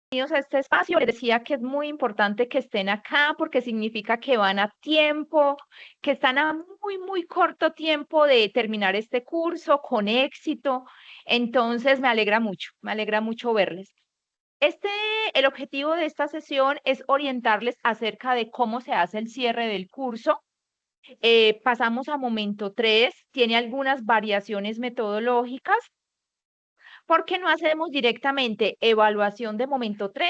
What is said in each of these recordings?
bienvenidos a este espacio. Les decía que es muy importante que estén acá porque significa que van a tiempo, que están a muy corto tiempo de terminar este curso con éxito. Entonces me alegra mucho verles. Este, el objetivo de esta sesión es orientarles acerca de cómo se hace el cierre del curso. Pasamos a momento 3, tiene algunas variaciones metodológicas. ¿Por qué no hacemos directamente evaluación de momento 3,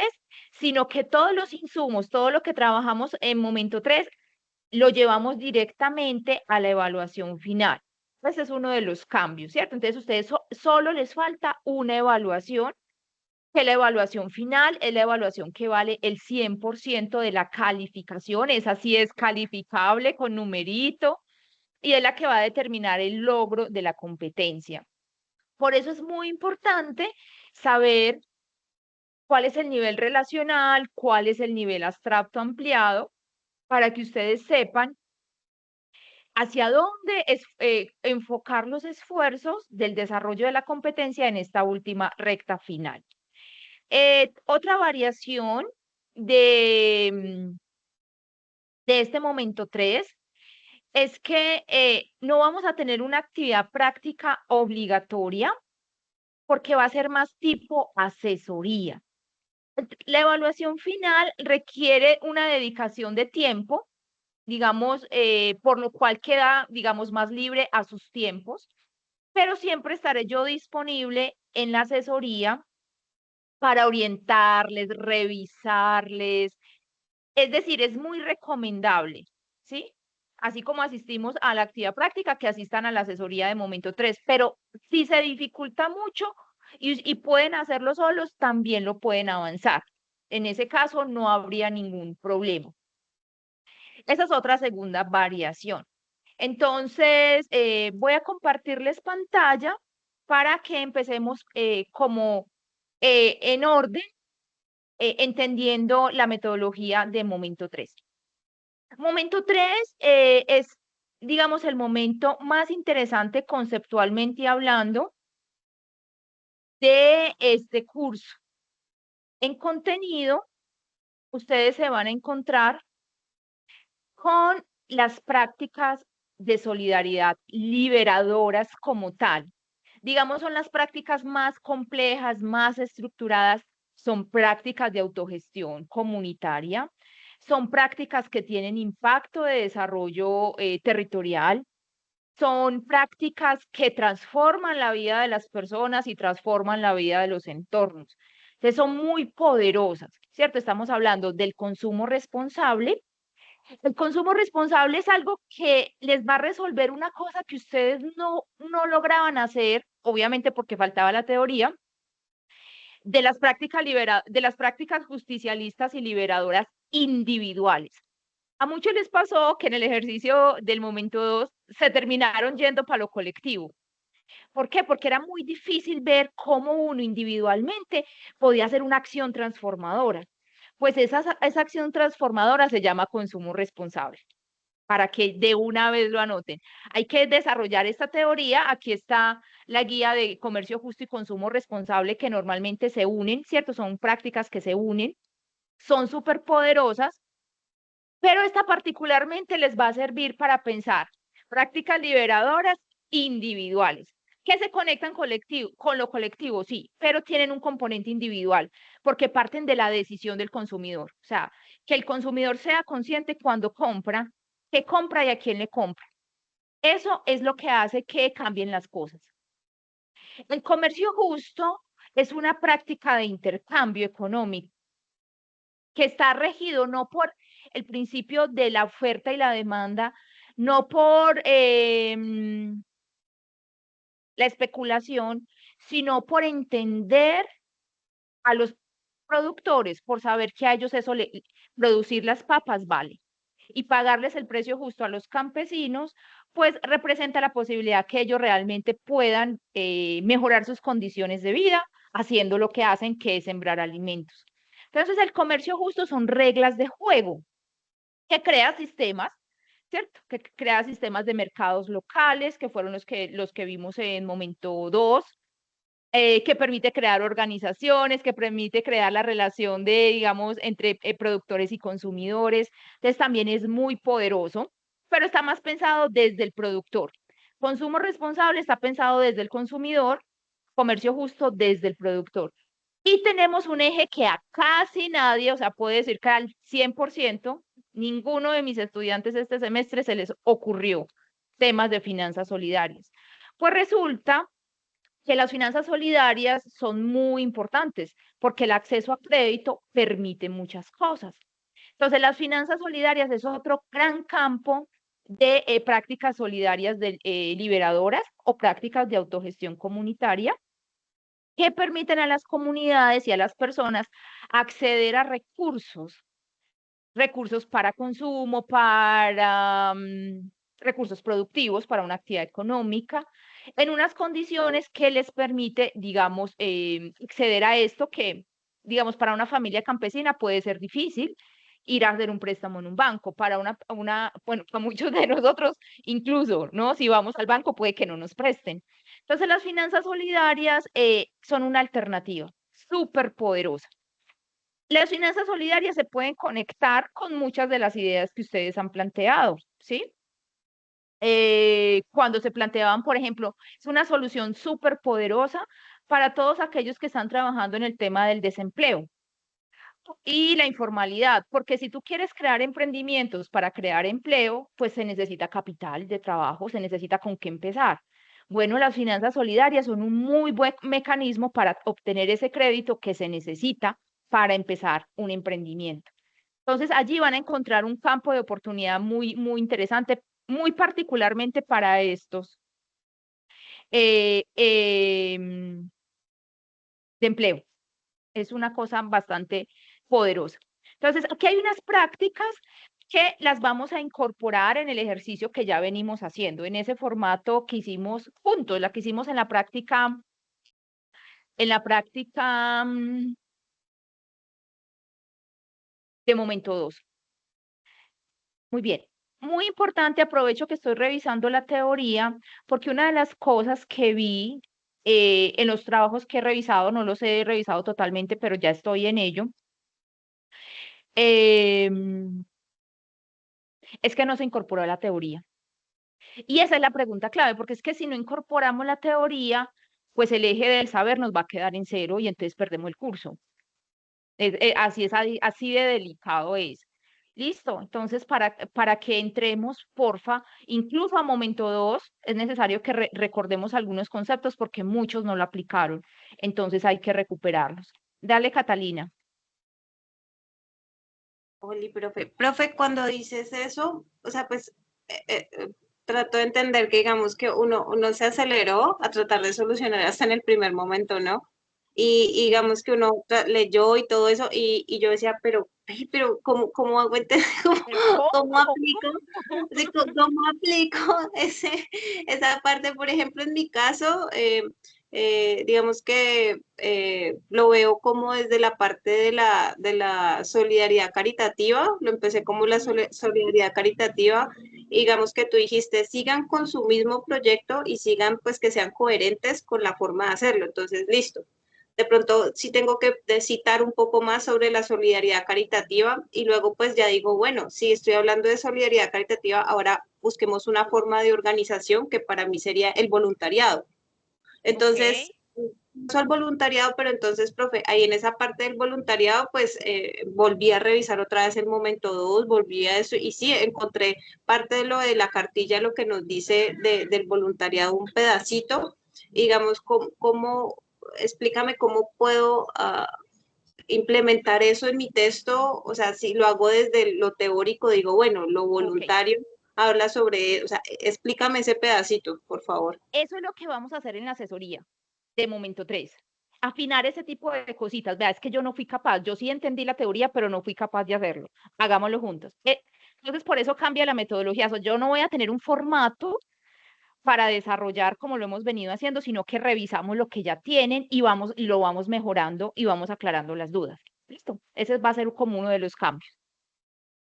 sino que todos los insumos, todo lo que trabajamos en momento 3, lo llevamos directamente a la evaluación final? Ese es uno de los cambios, ¿cierto? Entonces, ustedes solo les falta una evaluación, que la evaluación final es la evaluación que vale el 100% de la calificación, esa sí es calificable con numerito y es la que va a determinar el logro de la competencia. Por eso es muy importante saber cuál es el nivel relacional, cuál es el nivel abstracto ampliado, para que ustedes sepan hacia dónde enfocar los esfuerzos del desarrollo de la competencia en esta última recta final. Otra variación de, de este momento 3 es que no vamos a tener una actividad práctica obligatoria porque va a ser más tipo asesoría. La evaluación final requiere una dedicación de tiempo, digamos, por lo cual queda, digamos, más libre a sus tiempos, pero siempre estaré yo disponible en la asesoría para orientarles, revisarles. Es decir, es muy recomendable, ¿sí? Así como asistimos a la actividad práctica, que asistan a la asesoría de momento 3, pero si se dificulta mucho y pueden hacerlo solos, también lo pueden avanzar. En ese caso no habría ningún problema. Esa es otra segunda variación. Entonces, voy a compartirles pantalla para que empecemos como en orden, entendiendo la metodología de momento 3. Momento 3 es, digamos, el momento más interesante conceptualmente hablando de este curso. En contenido, ustedes se van a encontrar con las prácticas de solidaridad liberadoras como tal. Digamos, son las prácticas más complejas, más estructuradas, son prácticas de autogestión comunitaria, son prácticas que tienen impacto de desarrollo territorial, son prácticas que transforman la vida de las personas y transforman la vida de los entornos. Entonces son muy poderosas, ¿cierto? Estamos hablando del consumo responsable. El consumo responsable es algo que les va a resolver una cosa que ustedes no lograban hacer, obviamente porque faltaba la teoría, de las prácticas justicialistas y liberadoras individuales. A muchos les pasó que en el ejercicio del momento 2 se terminaron yendo para lo colectivo. ¿Por qué? Porque era muy difícil ver cómo uno individualmente podía hacer una acción transformadora. Pues esa acción transformadora se llama consumo responsable, para que de una vez lo anoten. Hay que desarrollar esta teoría. Aquí está la guía de comercio justo y consumo responsable, que normalmente se unen, ¿cierto? Son prácticas que se unen, son súper poderosas, pero esta particularmente les va a servir para pensar prácticas liberadoras individuales, que se conectan con lo colectivo, sí, pero tienen un componente individual, porque parten de la decisión del consumidor. O sea, que el consumidor sea consciente cuando compra, qué compra y a quién le compra. Eso es lo que hace que cambien las cosas. El comercio justo es una práctica de intercambio económico que está regido no por el principio de la oferta y la demanda, no por la especulación, sino por entender a los productores, por saber que a ellos producir las papas vale y pagarles el precio justo a los campesinos, pues representa la posibilidad que ellos realmente puedan mejorar sus condiciones de vida haciendo lo que hacen, que es sembrar alimentos. Entonces, el comercio justo son reglas de juego que crea sistemas, ¿cierto? Que crea sistemas de mercados locales, que fueron los que vimos en momento 2, que permite crear organizaciones, que permite crear la relación de, digamos, entre productores y consumidores. Entonces también es muy poderoso, pero está más pensado desde el productor. Consumo responsable está pensado desde el consumidor, comercio justo desde el productor. Y tenemos un eje que a casi nadie, o sea, puede decir que al 100%, ninguno de mis estudiantes este semestre se les ocurrió temas de finanzas solidarias. Pues resulta que las finanzas solidarias son muy importantes porque el acceso a crédito permite muchas cosas. Entonces, las finanzas solidarias es otro gran campo de prácticas solidarias liberadoras o prácticas de autogestión comunitaria que permiten a las comunidades y a las personas acceder a recursos para consumo, para recursos productivos, para una actividad económica, en unas condiciones que les permite, digamos, acceder a esto que, digamos, para una familia campesina puede ser difícil ir a hacer un préstamo en un banco. Para bueno, para muchos de nosotros, incluso, ¿no? Si vamos al banco puede que no nos presten. Entonces, las finanzas solidarias son una alternativa súper poderosa. Las finanzas solidarias se pueden conectar con muchas de las ideas que ustedes han planteado, ¿sí? Cuando se planteaban, por ejemplo, es una solución súper poderosa para todos aquellos que están trabajando en el tema del desempleo y la informalidad, porque si tú quieres crear emprendimientos para crear empleo, pues se necesita capital de trabajo, se necesita con qué empezar. Bueno, las finanzas solidarias son un muy buen mecanismo para obtener ese crédito que se necesita para empezar un emprendimiento. Entonces, allí van a encontrar un campo de oportunidad muy, muy interesante, muy particularmente para estos eh, em, de empleo. Es una cosa bastante poderosa. Entonces, aquí hay unas prácticas que las vamos a incorporar en el ejercicio que ya venimos haciendo, en ese formato que hicimos juntos, la que hicimos en la práctica de momento 2. Muy bien. Muy importante, aprovecho que estoy revisando la teoría, porque una de las cosas que vi en los trabajos que he revisado, no los he revisado totalmente, pero ya estoy en ello, em, es que no se incorporó la teoría. Y esa es la pregunta clave, porque es que si no incorporamos la teoría, pues el eje del saber nos va a quedar en cero y entonces perdemos el curso. Así de delicado es. Listo, entonces para que entremos, porfa, incluso a momento 2, es necesario que recordemos algunos conceptos porque muchos no lo aplicaron, entonces hay que recuperarlos. Dale, Catalina. Oli, profe, cuando dices eso, o sea, pues trato de entender que digamos que uno se aceleró a tratar de solucionar hasta en el primer momento, ¿no? Y digamos que uno leyó y todo eso, y yo decía, pero ¿cómo hago cómo, ¿Pero cómo? cómo aplico? Sí, ¿cómo aplico esa parte? Por ejemplo, en mi caso, digamos que lo veo como desde la parte de la solidaridad caritativa, lo empecé como la solidaridad caritativa, y digamos que tú dijiste, sigan con su mismo proyecto y sigan pues que sean coherentes con la forma de hacerlo, entonces listo. De pronto sí tengo que citar un poco más sobre la solidaridad caritativa y luego pues ya digo, bueno, si estoy hablando de solidaridad caritativa, ahora busquemos una forma de organización que para mí sería el voluntariado. Ok. Entonces, uso el voluntariado, pero entonces, profe, ahí en esa parte del voluntariado, pues volví a revisar otra vez el momento 2, volví a eso, y sí, encontré parte de lo de la cartilla, lo que nos dice del voluntariado, un pedacito, digamos, explícame cómo puedo implementar eso en mi texto, o sea, si lo hago desde lo teórico, digo, bueno, lo Ok, voluntario habla sobre, o sea, explícame ese pedacito, por favor. eso es lo que vamos a hacer en la asesoría de momento 3. Afinar ese tipo de cositas. Vea, es que yo no fui capaz. Yo sí entendí la teoría, pero no fui capaz de hacerlo. Hagámoslo juntos. Entonces, por eso cambia la metodología. Yo no voy a tener un formato para desarrollar como lo hemos venido haciendo, sino que revisamos lo que ya tienen y lo vamos mejorando y vamos aclarando las dudas. Listo. Ese va a ser como uno de los cambios.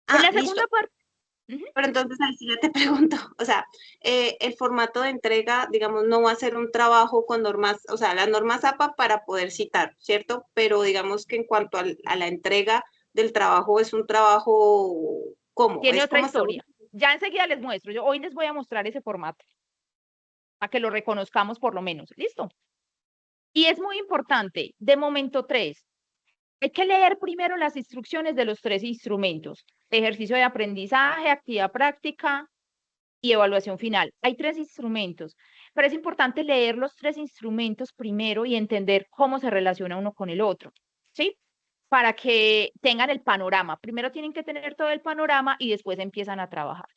En Ah, la listo. segunda parte. Ujú. Pero entonces ahí sí ya te pregunto, o sea, el formato de entrega, digamos, no va a ser un trabajo con normas, o sea, las normas APA para poder citar, ¿cierto? Pero digamos que en cuanto a la entrega del trabajo es un trabajo, ¿cómo? Tiene Es otra como según... historia. Ya enseguida les muestro. Yo hoy les voy a mostrar ese formato para que lo reconozcamos por lo menos. ¿Listo? Y es muy importante, de momento 3, hay que leer primero las instrucciones de los 3 instrumentos: ejercicio de aprendizaje, actividad práctica y evaluación final. Hay 3 instrumentos, pero es importante leer los 3 instrumentos primero y entender cómo se relaciona uno con el otro, ¿sí? Para que tengan el panorama. Primero tienen que tener todo el panorama y después empiezan a trabajar.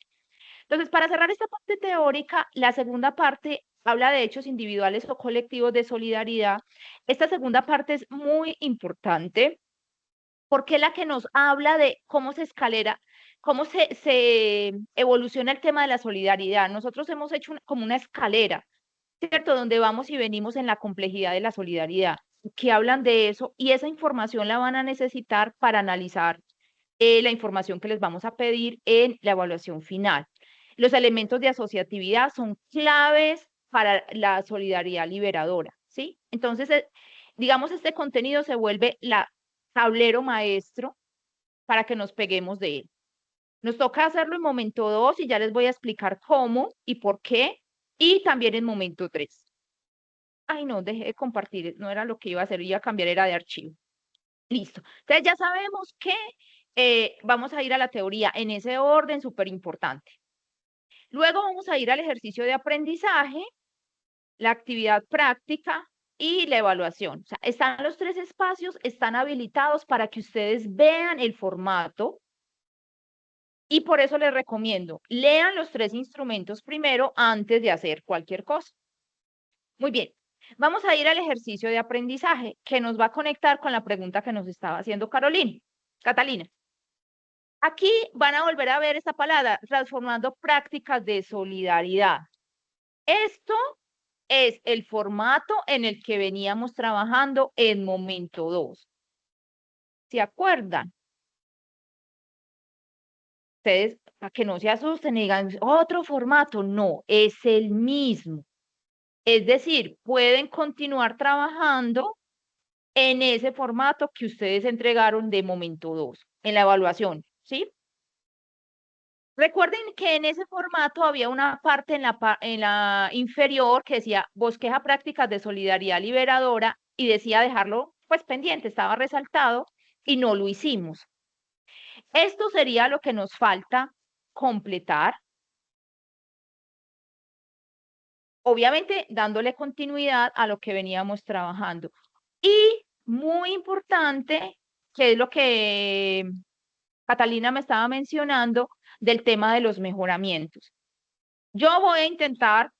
Entonces, para cerrar esta parte teórica, la segunda parte habla de hechos individuales o colectivos de solidaridad. Esta segunda parte es muy importante porque es la que nos habla de cómo se escalera, cómo se evoluciona el tema de la solidaridad. Nosotros hemos hecho como una escalera, ¿cierto? Donde vamos y venimos en la complejidad de la solidaridad, que hablan de eso y esa información la van a necesitar para analizar la información que les vamos a pedir en la evaluación final. Los elementos de asociatividad son claves para la solidaridad liberadora, ¿sí? Entonces, digamos, este contenido se vuelve la tablero maestro para que nos peguemos de él. Nos toca hacerlo en momento 2 y ya les voy a explicar cómo y por qué, y también en momento 3. Ay, no, dejé de compartir, no era lo que iba a hacer, iba a cambiar, era de archivo. Listo. Entonces ya sabemos que vamos a ir a la teoría en ese orden súper importante. Luego vamos a ir al ejercicio de aprendizaje, la actividad práctica y la evaluación. O sea, están los 3 espacios, están habilitados para que ustedes vean el formato y por eso les recomiendo, lean los 3 instrumentos primero antes de hacer cualquier cosa. Muy bien. Vamos a ir al ejercicio de aprendizaje que nos va a conectar con la pregunta que nos estaba haciendo Catalina. Aquí van a volver a ver esta palabra, transformando prácticas de solidaridad. Esto es el formato en el que veníamos trabajando en momento 2. ¿Se acuerdan? Ustedes, para que no se asusten y digan, otro formato, no, es el mismo. Es decir, pueden continuar trabajando en ese formato que ustedes entregaron de momento 2, en la evaluación, ¿sí? Recuerden que en ese formato había una parte en la inferior que decía bosqueja prácticas de solidaridad liberadora y decía dejarlo pues pendiente, estaba resaltado y no lo hicimos. Esto sería lo que nos falta completar, obviamente dándole continuidad a lo que veníamos trabajando. Y muy importante, que es lo que Catalina me estaba mencionando, del tema de los mejoramientos. Yo voy a intentar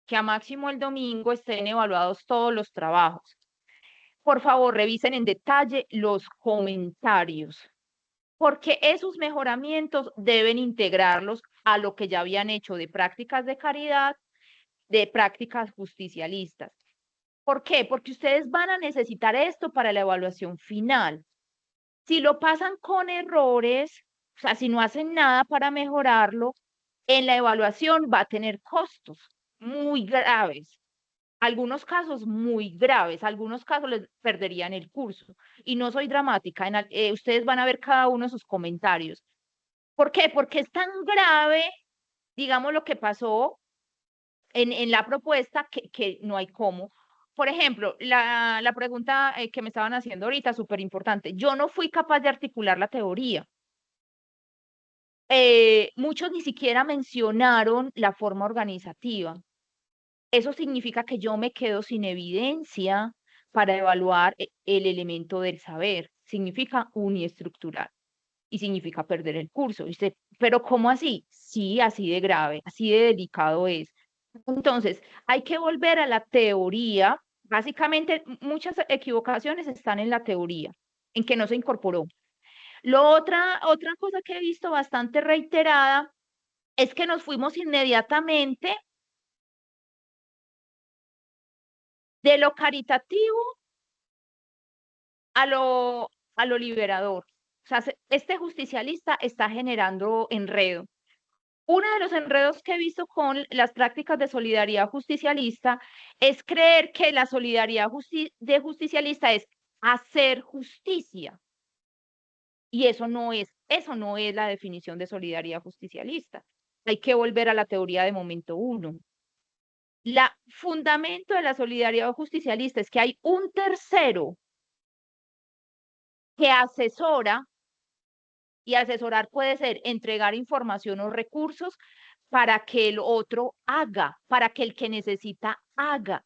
que a máximo el domingo estén evaluados todos los trabajos. Por favor, revisen en detalle los comentarios, porque esos mejoramientos deben integrarlos a lo que ya habían hecho de prácticas de caridad, de prácticas justicialistas. ¿Por qué? Porque ustedes van a necesitar esto para la evaluación final. Si lo pasan con errores, o sea, si no hacen nada para mejorarlo, en la evaluación va a tener costos muy graves. Algunos casos muy graves, algunos casos les perderían el curso. Y no soy dramática, ustedes van a ver cada uno de sus comentarios. ¿Por qué? Porque es tan grave, digamos, lo que pasó en la propuesta que no hay cómo. Por ejemplo, la pregunta que me estaban haciendo ahorita, súper importante. Yo no fui capaz de articular la teoría. Muchos ni siquiera mencionaron la forma organizativa. Eso significa que yo me quedo sin evidencia para evaluar el elemento del saber. Significa uniestructural y significa perder el curso. Y usted, pero ¿cómo así? Sí, así de grave, así de delicado es. Entonces, hay que volver a la teoría. Básicamente, muchas equivocaciones están en la teoría, en que no se incorporó. Otra cosa que he visto bastante reiterada es que nos fuimos inmediatamente de lo caritativo a lo liberador. O sea, este justicialista está generando enredo. Uno de los enredos que he visto con las prácticas de solidaridad justicialista es creer que la solidaridad justicialista es hacer justicia. Y eso no es la definición de solidaridad justicialista. Hay que volver a la teoría de momento uno. El fundamento de la solidaridad justicialista es que hay un tercero que asesora, y asesorar puede ser entregar información o recursos para que el otro haga, para que el que necesita haga.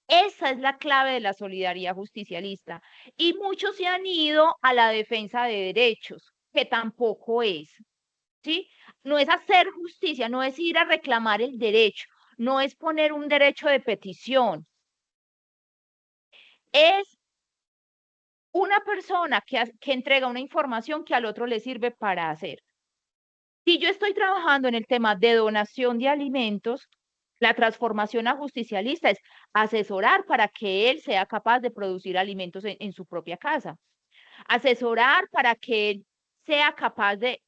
Esa es la clave de la solidaridad justicialista. Y muchos se han ido a la defensa de derechos, que tampoco es, ¿sí? No es hacer justicia, no es ir a reclamar el derecho, no es poner un derecho de petición. Es una persona que entrega una información que al otro le sirve para hacer. Si yo estoy trabajando en el tema de donación de alimentos, la transformación a justicialista es asesorar para que él sea capaz de producir alimentos en su propia casa. Asesorar para que él sea capaz de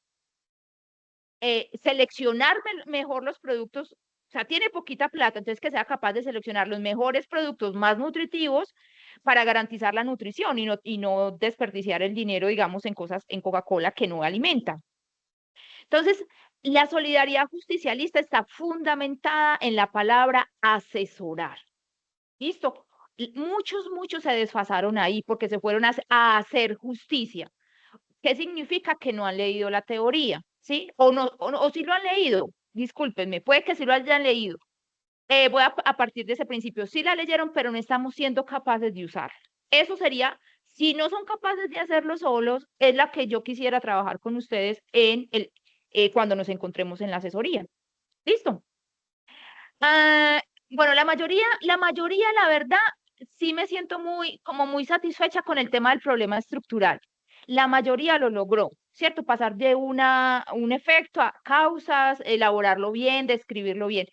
seleccionar mejor los productos. O sea, tiene poquita plata, entonces que sea capaz de seleccionar los mejores productos más nutritivos para garantizar la nutrición y no desperdiciar el dinero, digamos, en cosas, en Coca-Cola que no alimenta. Entonces, la solidaridad justicialista está fundamentada en la palabra asesorar. ¿Listo? Muchos se desfasaron ahí porque se fueron a hacer justicia. ¿Qué significa? Que no han leído la teoría, ¿sí? O sí lo han leído, discúlpenme, puede que sí lo hayan leído. Voy a partir de ese principio, sí la leyeron, pero no estamos siendo capaces de usarla. Eso sería, si no son capaces de hacerlo solos, es la que yo quisiera trabajar con ustedes cuando nos encontremos en la asesoría. ¿Listo? Bueno, la mayoría, la verdad, sí me siento como muy satisfecha con el tema del problema estructural. La mayoría lo logró, ¿cierto? Pasar de un efecto a causas, elaborarlo bien, describirlo bien.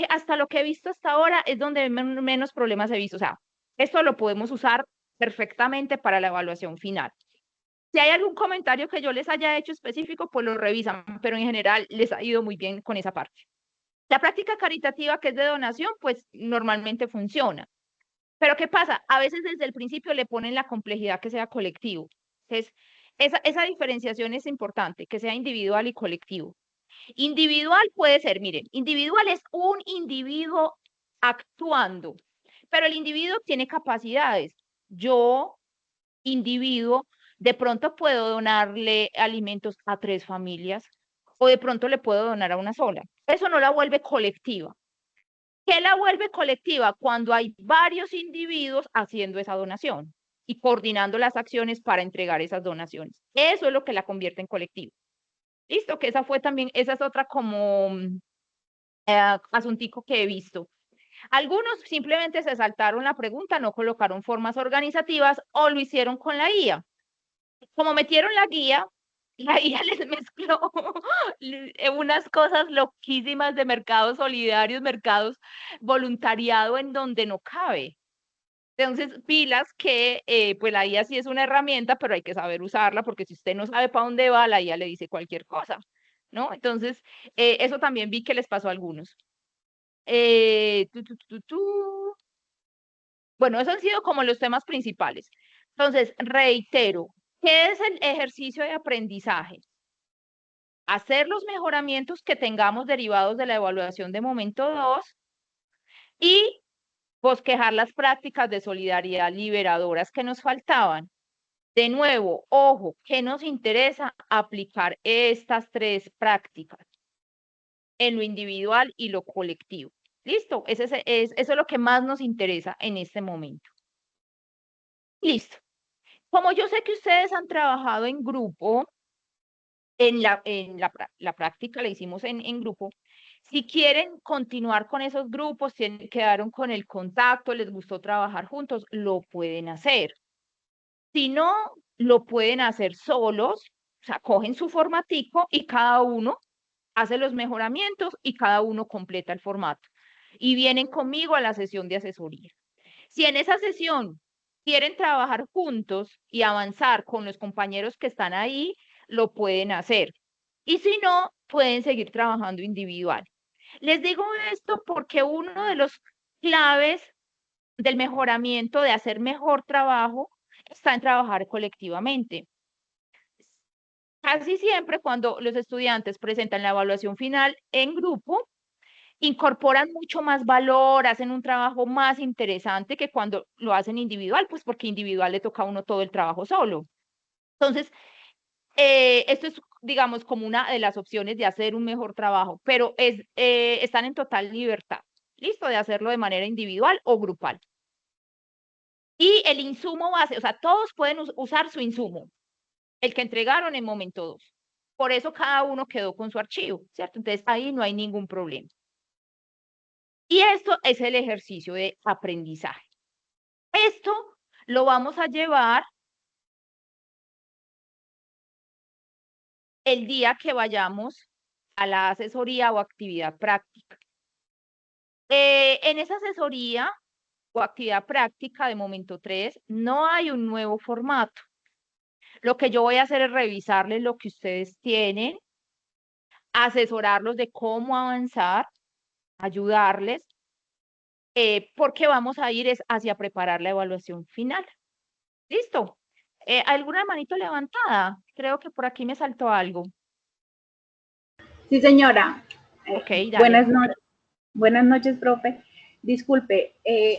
Hasta lo que he visto hasta ahora es donde menos problemas he visto. O sea, esto lo podemos usar perfectamente para la evaluación final. Si hay algún comentario que yo les haya hecho específico, pues lo revisan, pero en general les ha ido muy bien con esa parte. La práctica caritativa, que es de donación, pues normalmente funciona. Pero ¿qué pasa? A veces desde el principio le ponen la complejidad que sea colectivo. Entonces, esa diferenciación es importante, que sea individual y colectivo. Individual puede ser, miren, individual es un individuo actuando, pero el individuo tiene capacidades. Yo, individuo, de pronto puedo donarle alimentos a 3 familias o de pronto le puedo donar a una sola. Eso no la vuelve colectiva. ¿Qué la vuelve colectiva? Cuando hay varios individuos haciendo esa donación y coordinando las acciones para entregar esas donaciones. Eso es lo que la convierte en colectiva. Listo, que esa es otra como asuntico que he visto. Algunos simplemente se saltaron la pregunta, no colocaron formas organizativas o lo hicieron con la guía. Como metieron la guía les mezcló unas cosas loquísimas de mercados solidarios, mercados voluntariado en donde no cabe. Entonces, pilas que pues la IA sí es una herramienta, pero hay que saber usarla porque si usted no sabe para dónde va, la IA le dice cualquier cosa, ¿no? Entonces, eso también vi que les pasó a algunos. Eh, tu, tu, tu, tu. Bueno, esos han sido como los temas principales. Entonces, reitero, ¿qué es el ejercicio de aprendizaje? Hacer los mejoramientos que tengamos derivados de la evaluación de momento 2 y bosquejar las prácticas de solidaridad liberadoras que nos faltaban. De nuevo, ojo, ¿qué nos interesa? Aplicar estas 3 prácticas en lo individual y lo colectivo. ¿Listo? Eso es lo que más nos interesa en este momento. Listo. Como yo sé que ustedes han trabajado en grupo, la práctica la hicimos en grupo, si quieren continuar con esos grupos, quedaron con el contacto, les gustó trabajar juntos, lo pueden hacer. Si no, lo pueden hacer solos, o sea, cogen su formatico y cada uno hace los mejoramientos y cada uno completa el formato. Y vienen conmigo a la sesión de asesoría. Si en esa sesión quieren trabajar juntos y avanzar con los compañeros que están ahí, lo pueden hacer. Y si no, pueden seguir trabajando individual. Les digo esto porque uno de los claves del mejoramiento, de hacer mejor trabajo, está en trabajar colectivamente. Casi siempre cuando los estudiantes presentan la evaluación final en grupo, incorporan mucho más valor, hacen un trabajo más interesante que cuando lo hacen individual, pues porque individual le toca a uno todo el trabajo solo. Entonces, esto es, digamos, como una de las opciones de hacer un mejor trabajo, pero están en total libertad, listo, de hacerlo de manera individual o grupal. Y el insumo base, o sea, todos pueden usar su insumo, el que entregaron en momento 2. Por eso cada uno quedó con su archivo, ¿cierto? Entonces ahí no hay ningún problema. Y esto es el ejercicio de aprendizaje. Esto lo vamos a llevar el día que vayamos a la asesoría o actividad práctica. En esa asesoría o actividad práctica de momento 3 no hay un nuevo formato. Lo que yo voy a hacer es revisarles lo que ustedes tienen, asesorarlos de cómo avanzar, ayudarles, porque vamos a ir hacia preparar la evaluación final. ¿Listo? ¿Alguna manito levantada? Creo que por aquí me saltó algo. Sí, señora. Ok, dale. Buenas noches, profe. Disculpe,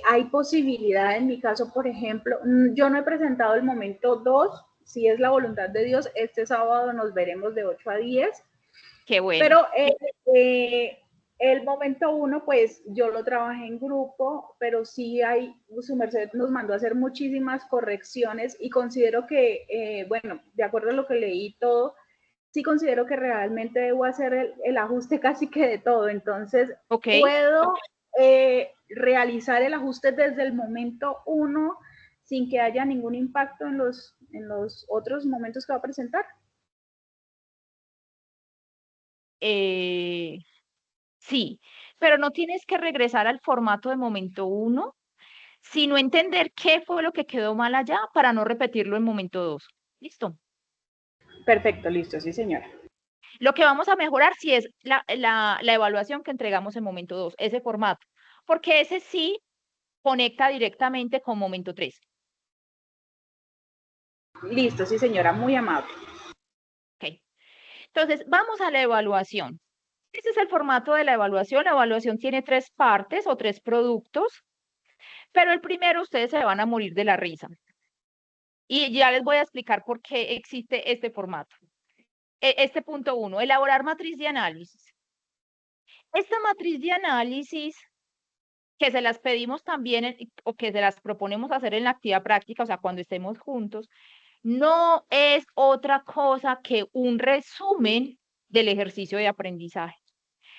¿hay posibilidad en mi caso, por ejemplo, yo no he presentado el momento 2, si es la voluntad de Dios, este sábado nos veremos de 8 a 10. Qué bueno. Pero el momento 1, pues yo lo trabajé en grupo, pero sí su merced nos mandó a hacer muchísimas correcciones y considero que, bueno, de acuerdo a lo que leí todo, sí considero que realmente debo hacer el ajuste casi que de todo. Entonces, okay. puedo realizar el ajuste desde el momento 1 sin que haya ningún impacto en los otros momentos que va a presentar. Sí, pero no tienes que regresar al formato de momento 1, sino entender qué fue lo que quedó mal allá para no repetirlo en momento 2. ¿Listo? Perfecto, listo, sí, señora. Lo que vamos a mejorar sí es la evaluación que entregamos en momento 2, ese formato, porque ese sí conecta directamente con momento 3. Listo, sí, señora, muy amable. Ok. Entonces, vamos a la evaluación. Este es el formato de la evaluación. La evaluación tiene 3 partes o 3 productos, pero el primero ustedes se van a morir de la risa. Y ya les voy a explicar por qué existe este formato. Este punto 1, elaborar matriz de análisis. Esta matriz de análisis que se las pedimos también o que se las proponemos hacer en la actividad práctica, o sea, cuando estemos juntos, no es otra cosa que un resumen del ejercicio de aprendizaje.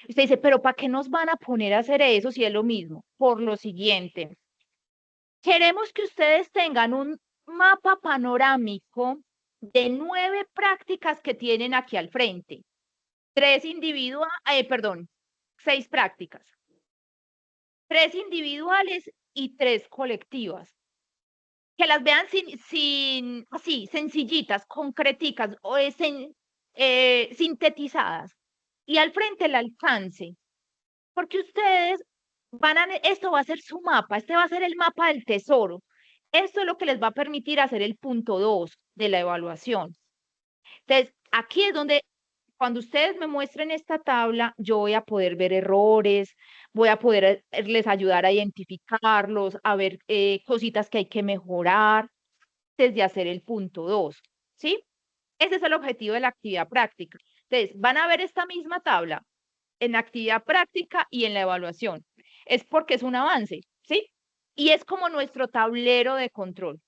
Usted dice, pero ¿para qué nos van a poner a hacer eso si es lo mismo? Por lo siguiente, queremos que ustedes tengan un mapa panorámico de 9 prácticas que tienen aquí al frente. 6 prácticas. 3 individuales y 3 colectivas. Que las vean así, sencillitas, concreticas o sintetizadas. Y al frente el alcance. Porque ustedes esto va a ser su mapa, este va a ser el mapa del tesoro. Esto es lo que les va a permitir hacer el punto 2 de la evaluación. Entonces, aquí es donde cuando ustedes me muestren esta tabla, yo voy a poder ver errores, voy a poderles ayudar a identificarlos, a ver cositas que hay que mejorar desde hacer el punto 2, ¿sí? Ese es el objetivo de la actividad práctica. Entonces, van a ver esta misma tabla en la actividad práctica y en la evaluación. Es porque es un avance, ¿sí? Y es como nuestro tablero de control.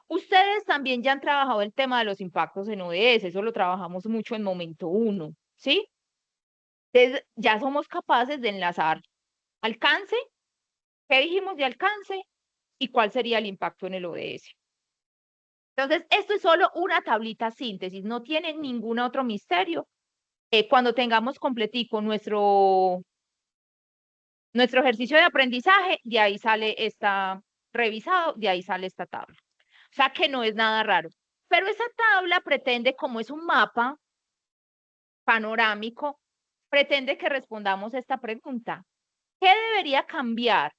Ustedes también ya han trabajado el tema de los impactos en ODS, eso lo trabajamos mucho en momento 1, ¿sí? Entonces, ya somos capaces de enlazar alcance, ¿qué dijimos de alcance? ¿Y cuál sería el impacto en el ODS? Entonces, esto es solo una tablita síntesis, no tiene ningún otro misterio. Cuando tengamos completico nuestro ejercicio de aprendizaje, de ahí sale esta revisado, de ahí sale esta tabla. O sea que no es nada raro. Pero esa tabla pretende, como es un mapa panorámico, pretende que respondamos esta pregunta. ¿Qué debería cambiar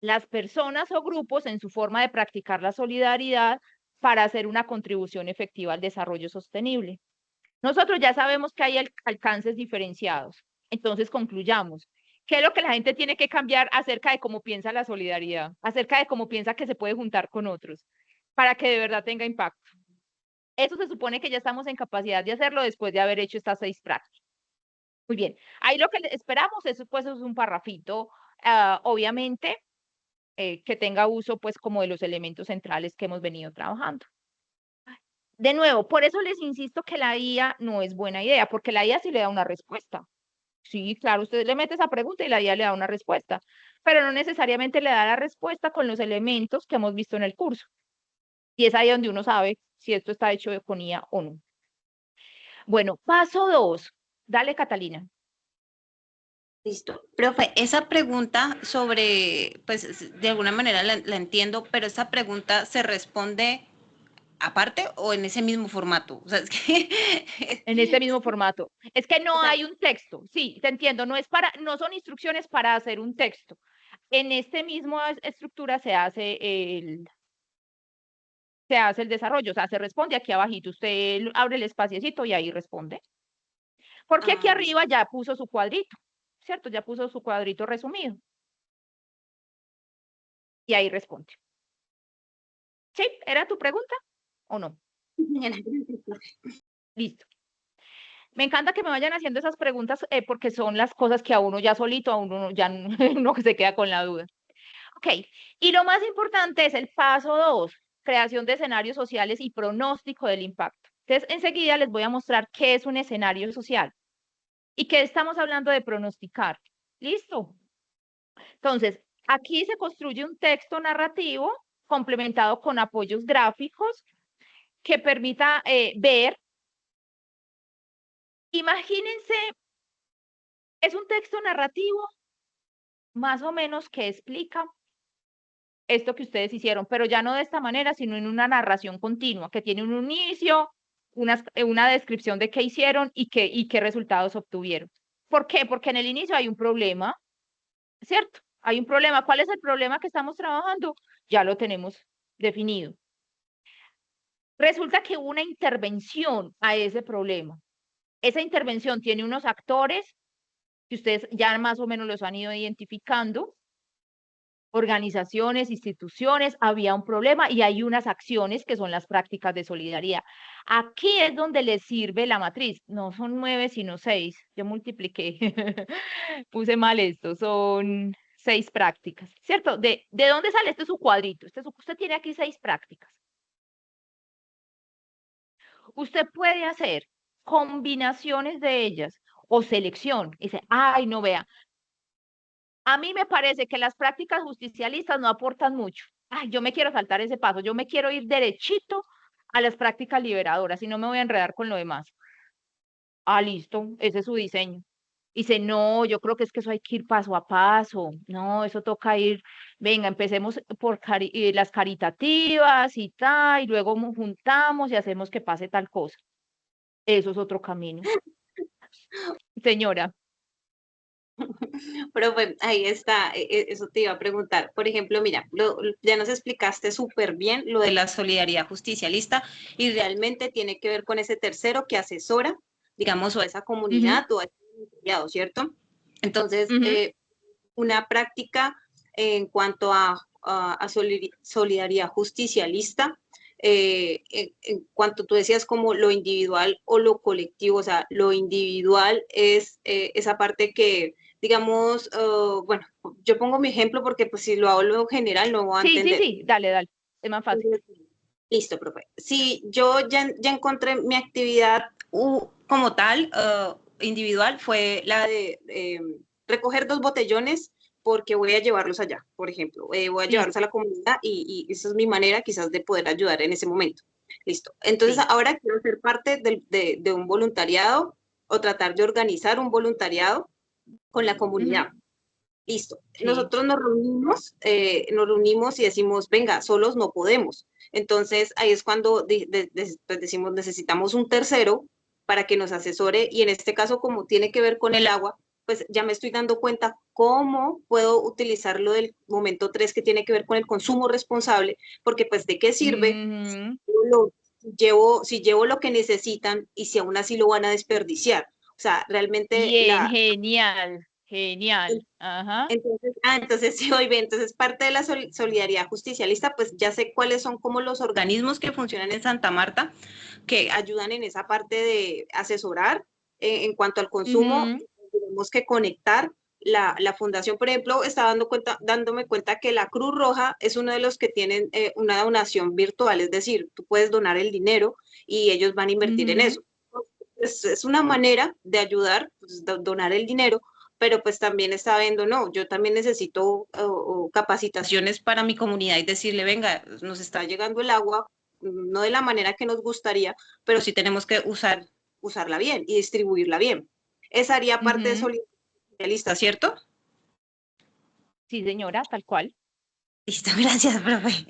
las personas o grupos en su forma de practicar la solidaridad para hacer una contribución efectiva al desarrollo sostenible? Nosotros ya sabemos que hay alcances diferenciados. Entonces concluyamos. ¿Qué es lo que la gente tiene que cambiar acerca de cómo piensa la solidaridad? Acerca de cómo piensa que se puede juntar con otros para que de verdad tenga impacto. Eso se supone que ya estamos en capacidad de hacerlo después de haber hecho estas 6 prácticas. Muy bien. Ahí lo que esperamos es, pues, es un parrafito, obviamente, que tenga uso, pues, como de los elementos centrales que hemos venido trabajando. De nuevo, por eso les insisto que la IA no es buena idea, porque la IA sí le da una respuesta. Sí, claro, usted le mete esa pregunta y la IA le da una respuesta, pero no necesariamente le da la respuesta con los elementos que hemos visto en el curso. Y es ahí donde uno sabe si esto está hecho con IA o no. Bueno, paso 2. Dale, Catalina. Listo. Profe, esa pregunta sobre, pues de alguna manera la entiendo, pero esa pregunta se responde aparte o en ese mismo formato. O sea, es que En este mismo formato. Es que no o sea, hay un texto. Sí, te entiendo. No son instrucciones para hacer un texto. En este mismo estructura se hace el desarrollo, o sea, se responde aquí abajito. Usted abre el espaciecito y ahí responde. Porque aquí arriba ya puso su cuadrito, ¿cierto? Ya puso su cuadrito resumido. Y ahí responde. ¿Sí? ¿Era tu pregunta o no? Listo. Me encanta que me vayan haciendo esas preguntas porque son las cosas que a uno ya solito, a uno ya no se queda con la duda. Ok, y lo más importante es el paso 2, creación de escenarios sociales y pronóstico del impacto. Entonces, enseguida les voy a mostrar qué es un escenario social y qué estamos hablando de pronosticar. ¿Listo? Entonces, aquí se construye un texto narrativo complementado con apoyos gráficos que permita ver. Imagínense, es un texto narrativo más o menos que explica esto que ustedes hicieron, pero ya no de esta manera, sino en una narración continua, que tiene un inicio, una descripción de qué hicieron y qué resultados obtuvieron. ¿Por qué? Porque en el inicio hay un problema, ¿cierto? Hay un problema. ¿Cuál es el problema que estamos trabajando? Ya lo tenemos definido. Resulta que hubo una intervención a ese problema. Esa intervención tiene unos actores que ustedes ya más o menos los han ido identificando, organizaciones, instituciones, había un problema y hay unas acciones que son las prácticas de solidaridad. Aquí es donde les sirve la matriz. No son 9, sino 6. Yo multipliqué. Puse mal esto. Son 6 prácticas, ¿cierto? ¿De dónde sale? Este es su cuadrito. Usted tiene aquí 6 prácticas. Usted puede hacer combinaciones de ellas o selección. Dice, ay, no vea, a mí me parece que las prácticas justicialistas no aportan mucho. Ay, yo me quiero saltar ese paso, yo me quiero ir derechito a las prácticas liberadoras y no me voy a enredar con lo demás. Ah, listo, ese es su diseño. Dice, no, yo creo que es que eso hay que ir paso a paso. No, eso toca ir, venga, empecemos por las caritativas y tal, y luego juntamos y hacemos que pase tal cosa. Eso es otro camino. Señora. Pero pues ahí está, eso te iba a preguntar. Por ejemplo, mira, ya nos explicaste súper bien lo de la solidaridad justicialista y realmente tiene que ver con ese tercero que asesora, digamos, o a esa comunidad o a ese voluntariado, ¿cierto? Entonces, una práctica en cuanto a solidaridad justicialista, en cuanto tú decías como lo individual o lo colectivo, o sea, lo individual es esa parte que, digamos, bueno, yo pongo mi ejemplo porque pues si lo hablo en general no voy a entender. Sí, dale, es más fácil. Listo, profe. Si yo ya encontré mi actividad como tal, individual, fue la de recoger 2 botellones porque voy a llevarlos allá, por ejemplo. Voy a llevarlos a la comunidad y esa es mi manera quizás de poder ayudar en ese momento. Listo. Entonces ahora quiero ser parte de un voluntariado o tratar de organizar un voluntariado con la comunidad. Listo. Sí. Nosotros nos reunimos y decimos, venga, solos no podemos. Entonces, ahí es cuando pues decimos, necesitamos un tercero para que nos asesore y en este caso, como tiene que ver con el agua, pues ya me estoy dando cuenta cómo puedo utilizar lo del momento 3 que tiene que ver con el consumo responsable, porque pues de qué sirve Ujú. si llevo lo que necesitan y si aún así lo van a desperdiciar. O sea, realmente Bien, genial, genial. Ajá. entonces sí, hoy ve, entonces parte de la solidaridad justicialista, pues ya sé cuáles son como los organismos que funcionan en Santa Marta, que ayudan en esa parte de asesorar en cuanto al consumo, Ujú. tenemos que conectar. La fundación, por ejemplo, está dándome cuenta que la Cruz Roja es uno de los que tienen una donación virtual, es decir, tú puedes donar el dinero y ellos van a invertir en Ujú. eso. Es una manera de ayudar, pues, donar el dinero, pero pues también está viendo, no, yo también necesito capacitaciones para mi comunidad y decirle, venga, nos está llegando el agua, no de la manera que nos gustaría, pero sí tenemos que usarla bien y distribuirla bien. Esa haría parte de Ujú. solidaridad, ¿cierto? Sí, señora, tal cual. Listo, gracias, profe.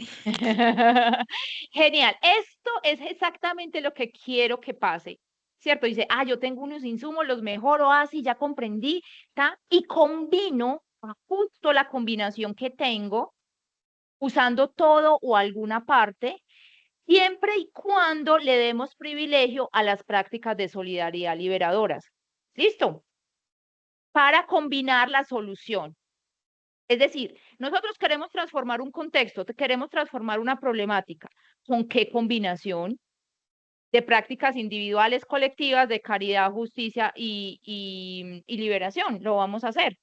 Genial. Esto es exactamente lo que quiero que pase. ¿Cierto? Dice, yo tengo unos insumos, los mejoro así, ya comprendí, ¿ta? Y combino, justo la combinación que tengo, usando todo o alguna parte, siempre y cuando le demos privilegio a las prácticas de solidaridad liberadoras. ¿Listo? Para combinar la solución. Es decir, nosotros queremos transformar un contexto, queremos transformar una problemática. ¿Con qué combinación de prácticas individuales, colectivas, de caridad, justicia y liberación? Lo vamos a hacer.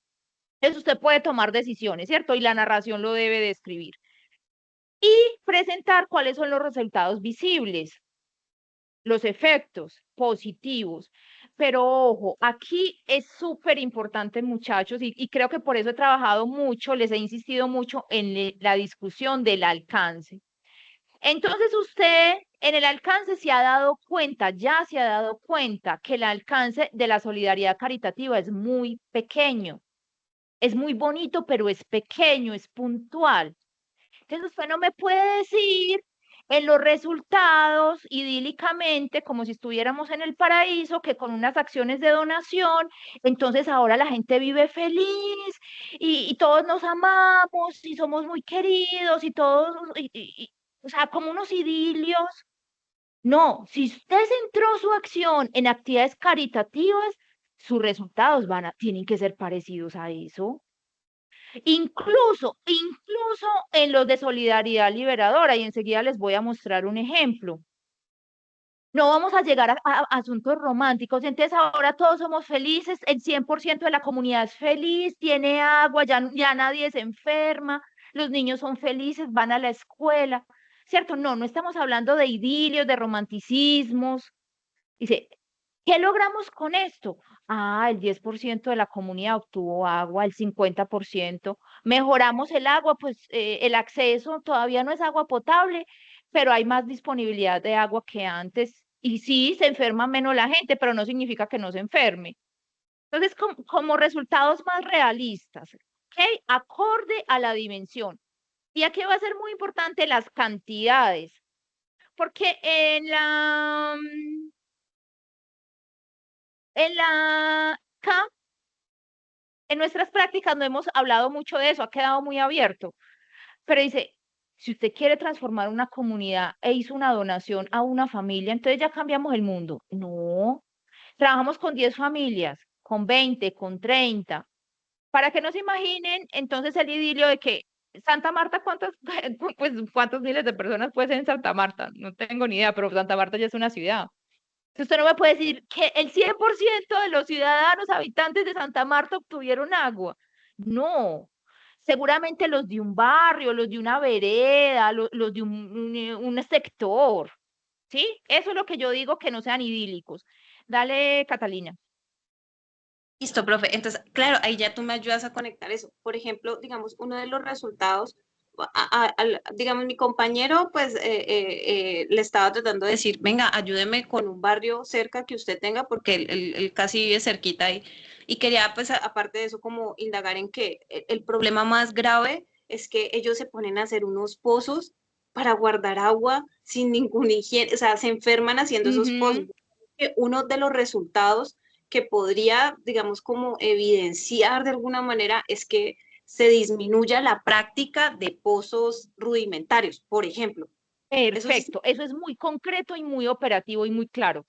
Entonces usted puede tomar decisiones, ¿cierto? Y la narración lo debe describir. Y presentar cuáles son los resultados visibles, los efectos positivos. Pero ojo, aquí es súper importante, muchachos, y creo que por eso he trabajado mucho, les he insistido mucho en la discusión del alcance. Entonces usted en el alcance se ha dado cuenta, ya se ha dado cuenta que el alcance de la solidaridad caritativa es muy pequeño, es muy bonito, pero es pequeño, es puntual. Entonces usted no me puede decir en los resultados, idílicamente, como si estuviéramos en el paraíso, que con unas acciones de donación, entonces ahora la gente vive feliz y todos nos amamos y somos muy queridos y todos, o sea, como unos idilios. No, si usted centró su acción en actividades caritativas, sus resultados tienen que ser parecidos a eso. Incluso en los de solidaridad liberadora, y enseguida les voy a mostrar un ejemplo. No vamos a llegar a asuntos románticos, entonces ahora todos somos felices, el 100% de la comunidad es feliz, tiene agua, ya nadie se enferma, los niños son felices, van a la escuela, ¿cierto? No, no estamos hablando de idilios, de romanticismos. Dice, ¿qué logramos con esto? El 10% de la comunidad obtuvo agua, el 50%. Mejoramos el agua, pues el acceso todavía no es agua potable, pero hay más disponibilidad de agua que antes. Y sí, se enferma menos la gente, pero no significa que no se enferme. Entonces, como resultados más realistas, ¿ok? Acorde a la dimensión. Y aquí va a ser muy importante las cantidades, porque acá, en nuestras prácticas no hemos hablado mucho de eso, ha quedado muy abierto, pero dice, si usted quiere transformar una comunidad e hizo una donación a una familia, entonces ya cambiamos el mundo. No, trabajamos con 10 familias, con 20, con 30, para que no se imaginen entonces el idilio de que Santa Marta, pues, ¿cuántos miles de personas puede ser en Santa Marta? No tengo ni idea, pero Santa Marta ya es una ciudad. Usted no me puede decir que el 100% de los ciudadanos habitantes de Santa Marta obtuvieron agua. No, seguramente los de un barrio, los de una vereda, los de un sector, ¿sí? Eso es lo que yo digo, que no sean idílicos. Dale, Catalina. Listo, profe. Entonces, claro, ahí ya tú me ayudas a conectar eso. Por ejemplo, digamos, uno de los resultados, digamos, mi compañero, pues le estaba tratando de decir, venga, ayúdeme con un barrio cerca que usted tenga, porque él casi vive cerquita ahí. Y quería, pues, aparte de eso, como indagar en que el problema más grave es que ellos se ponen a hacer unos pozos para guardar agua sin ninguna higiene, o sea, se enferman haciendo esos pozos. Ujú. Uno de los resultados que podría, digamos, como evidenciar de alguna manera es que se disminuya la práctica de pozos rudimentarios, por ejemplo. Eso sí, Perfecto, eso es muy concreto y muy operativo y muy claro.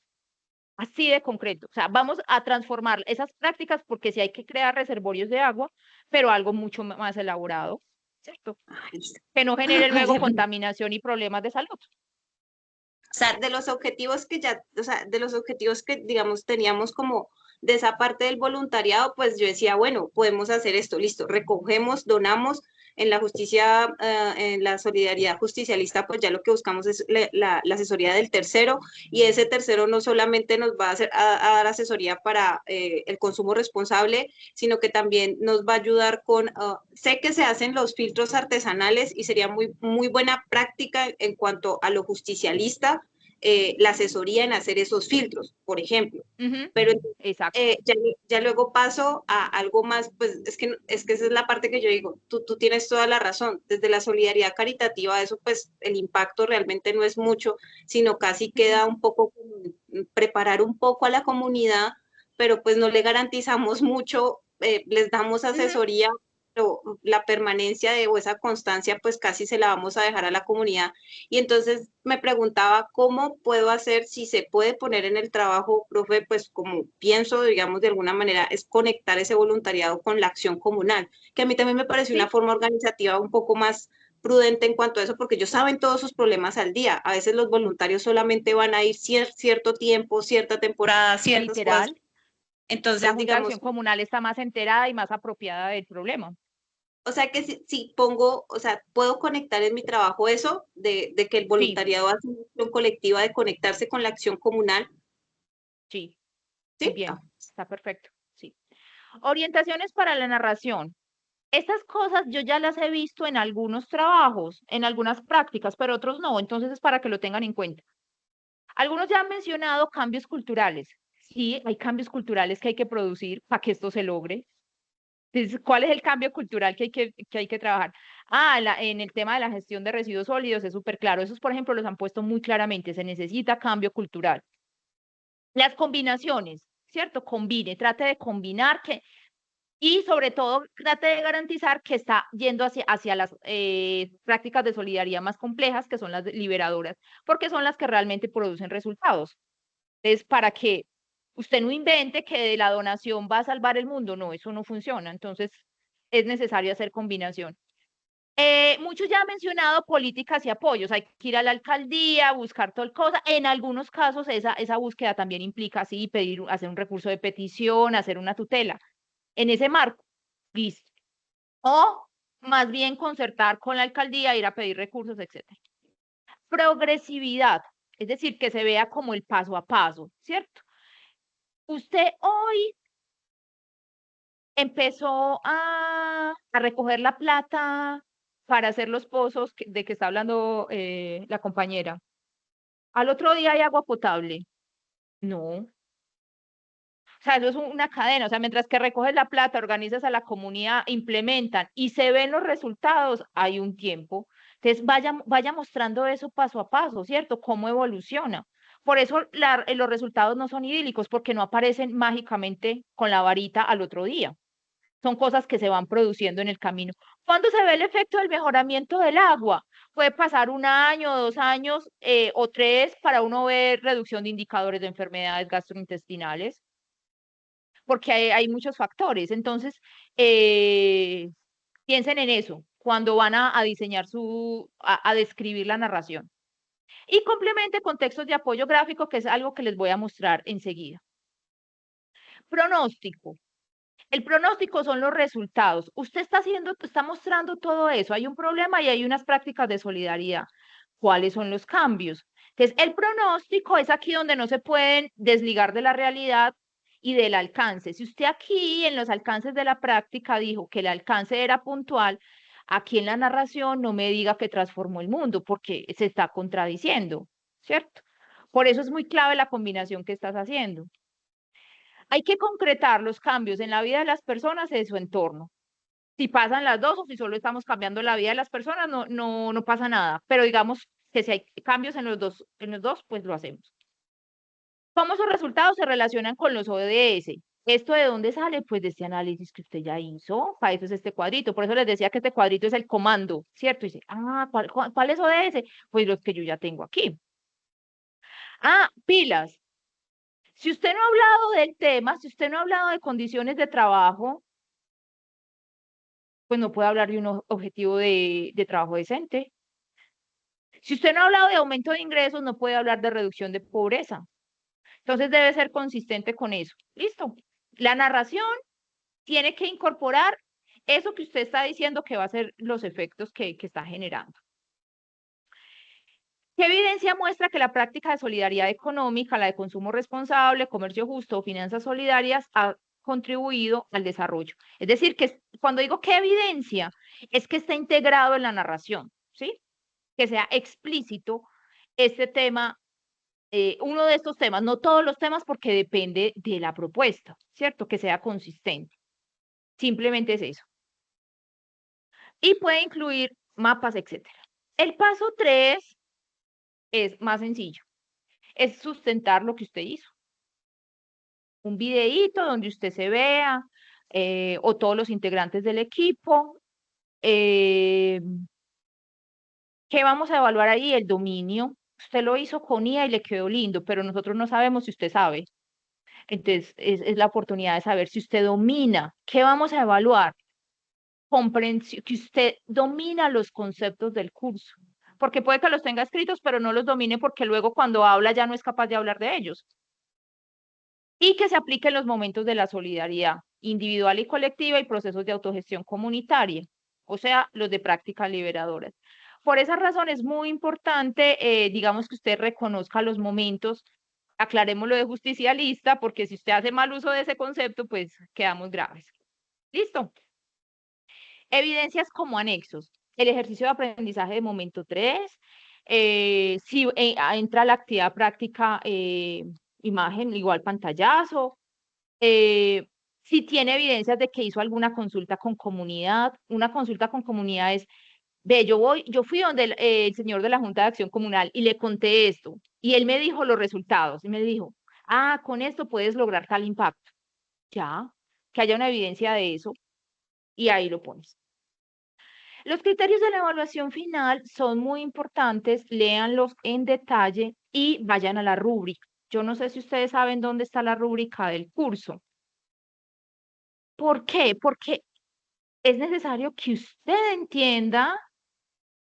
Así de concreto. O sea, vamos a transformar esas prácticas porque sí hay que crear reservorios de agua, pero algo mucho más elaborado, ¿cierto? ay, Que no genere luego ay, contaminación y problemas de salud. o sea, de los objetivos que ya, o sea, de los objetivos que, digamos, teníamos como de esa parte del voluntariado, pues yo decía, bueno, podemos hacer esto, listo, recogemos, donamos en la justicia, en la solidaridad justicialista, pues ya lo que buscamos es la asesoría del tercero y ese tercero no solamente nos va a dar asesoría para el consumo responsable, sino que también nos va a ayudar con, sé que se hacen los filtros artesanales y sería muy buena práctica en cuanto a lo justicialista, la asesoría en hacer esos filtros, por ejemplo. Ujú. Pero Exacto. ya luego paso a algo más, pues es que esa es la parte que yo digo, tú tienes toda la razón, desde la solidaridad caritativa, eso pues el impacto realmente no es mucho, sino casi Ujú. queda un poco preparar un poco a la comunidad, pero pues no le garantizamos mucho, les damos Ujú. asesoría, pero la permanencia o esa constancia pues casi se la vamos a dejar a la comunidad. Y entonces me preguntaba cómo puedo hacer, si se puede poner en el trabajo, profe, pues como pienso, digamos, de alguna manera, es conectar ese voluntariado con la acción comunal, que a mí también me pareció una Sí, forma organizativa un poco más prudente en cuanto a eso, porque ellos saben todos sus problemas al día. A veces los voluntarios solamente van a ir cierto tiempo, cierta temporada, ciertas cosas. literal. La Entonces, Junta de digamos, Acción Comunal está más enterada y más apropiada del problema. o sea que si pongo, o sea, puedo conectar en mi trabajo eso de que el Sí, voluntariado hace una acción colectiva, de conectarse con la acción comunal, sí, muy ¿sí? bien. Está perfecto. Sí. Orientaciones para la narración. Estas cosas yo ya las he visto en algunos trabajos, en algunas prácticas, pero otros no. Entonces es para que lo tengan en cuenta. Algunos ya han mencionado cambios culturales. Sí, hay cambios culturales que hay que producir para que esto se logre. Entonces, ¿cuál es el cambio cultural que hay que trabajar? En el tema de la gestión de residuos sólidos es súper claro. Esos, por ejemplo, los han puesto muy claramente. Se necesita cambio cultural. Las combinaciones, ¿cierto? Combine, trate de combinar y sobre todo trate de garantizar que está yendo hacia las prácticas de solidaridad más complejas, que son las liberadoras, porque son las que realmente producen resultados. Es para que usted no invente que de la donación va a salvar el mundo, no, eso no funciona. Entonces, es necesario hacer combinación. Muchos ya han mencionado políticas y apoyos, hay que ir a la alcaldía, buscar tal cosa. En algunos casos esa búsqueda también implica, sí, hacer un recurso de petición, hacer una tutela. En ese marco, listo. O más bien concertar con la alcaldía, ir a pedir recursos, etcétera. Progresividad, es decir, que se vea como el paso a paso, ¿cierto? Usted hoy empezó a recoger la plata para hacer los pozos de que está hablando la compañera. Al otro día hay agua potable. No. O sea, eso es una cadena. O sea, mientras que recoges la plata, organizas a la comunidad, implementan y se ven los resultados, hay un tiempo. Entonces, vaya mostrando eso paso a paso, ¿cierto? Cómo evoluciona. Por eso los resultados no son idílicos, porque no aparecen mágicamente con la varita al otro día. Son cosas que se van produciendo en el camino. ¿Cuándo se ve el efecto del mejoramiento del agua? Puede pasar un año, 2 años o 3 para uno ver reducción de indicadores de enfermedades gastrointestinales, porque hay muchos factores. Entonces, eh, piensen en eso cuando van a diseñar a describir la narración. Y complemente con textos de apoyo gráfico, que es algo que les voy a mostrar enseguida. Pronóstico. El pronóstico son los resultados. Usted está mostrando todo eso. Hay un problema y hay unas prácticas de solidaridad. ¿Cuáles son los cambios? Entonces, el pronóstico es aquí donde no se pueden desligar de la realidad y del alcance. Si usted aquí en los alcances de la práctica dijo que el alcance era puntual, Aquí en la narración no me diga que transformó el mundo, porque se está contradiciendo, ¿cierto? Por eso es muy clave la combinación que estás haciendo. Hay que concretar los cambios en la vida de las personas y de su entorno. Si pasan las dos o si solo estamos cambiando la vida de las personas, no pasa nada. Pero digamos que si hay cambios en los dos, pues lo hacemos. ¿Cómo esos resultados se relacionan con los ODS? ¿Esto de dónde sale? Pues de este análisis que usted ya hizo. Para eso es este cuadrito. Por eso les decía que este cuadrito es el comando, ¿cierto? Y dice, ¿cuál es ODS? Pues los que yo ya tengo aquí. Pilas. Si usted no ha hablado del tema, si usted no ha hablado de condiciones de trabajo, pues no puede hablar de un objetivo de trabajo decente. Si usted no ha hablado de aumento de ingresos, no puede hablar de reducción de pobreza. Entonces debe ser consistente con eso. Listo. La narración tiene que incorporar eso que usted está diciendo que va a ser los efectos que está generando. ¿Qué evidencia muestra que la práctica de solidaridad económica, la de consumo responsable, comercio justo o finanzas solidarias ha contribuido al desarrollo? Es decir, que cuando digo qué evidencia, es que está integrado en la narración, ¿sí? Que sea explícito este tema, uno de estos temas, no todos los temas porque depende de la propuesta, ¿cierto? Que sea consistente. Simplemente es eso. Y puede incluir mapas, etc. El paso 3 es más sencillo. Es sustentar lo que usted hizo. Un videíto donde usted se vea, o todos los integrantes del equipo. ¿Qué vamos a evaluar ahí? El dominio. Usted lo hizo con IA y le quedó lindo, pero nosotros no sabemos si usted sabe. Entonces, es la oportunidad de saber si usted domina. ¿Qué vamos a evaluar? Comprensión, que usted domina los conceptos del curso. Porque puede que los tenga escritos, pero no los domine porque luego cuando habla ya no es capaz de hablar de ellos. Y que se aplique en los momentos de la solidaridad individual y colectiva y procesos de autogestión comunitaria, o sea, los de prácticas liberadoras. Por esa razón es muy importante, digamos, que usted reconozca los momentos, aclaremos lo de justicialista, porque si usted hace mal uso de ese concepto, pues quedamos graves. ¿Listo? Evidencias como anexos. El ejercicio de aprendizaje de momento 3, si entra la actividad práctica, imagen igual pantallazo, si tiene evidencias de que hizo alguna consulta con comunidad. Una consulta con comunidad es, ve, yo fui donde el señor de la Junta de Acción Comunal y le conté esto, y él me dijo los resultados, y me dijo, con esto puedes lograr tal impacto. Ya, que haya una evidencia de eso, y ahí lo pones. Los criterios de la evaluación final son muy importantes, léanlos en detalle y vayan a la rúbrica. Yo no sé si ustedes saben dónde está la rúbrica del curso. ¿Por qué? Porque es necesario que usted entienda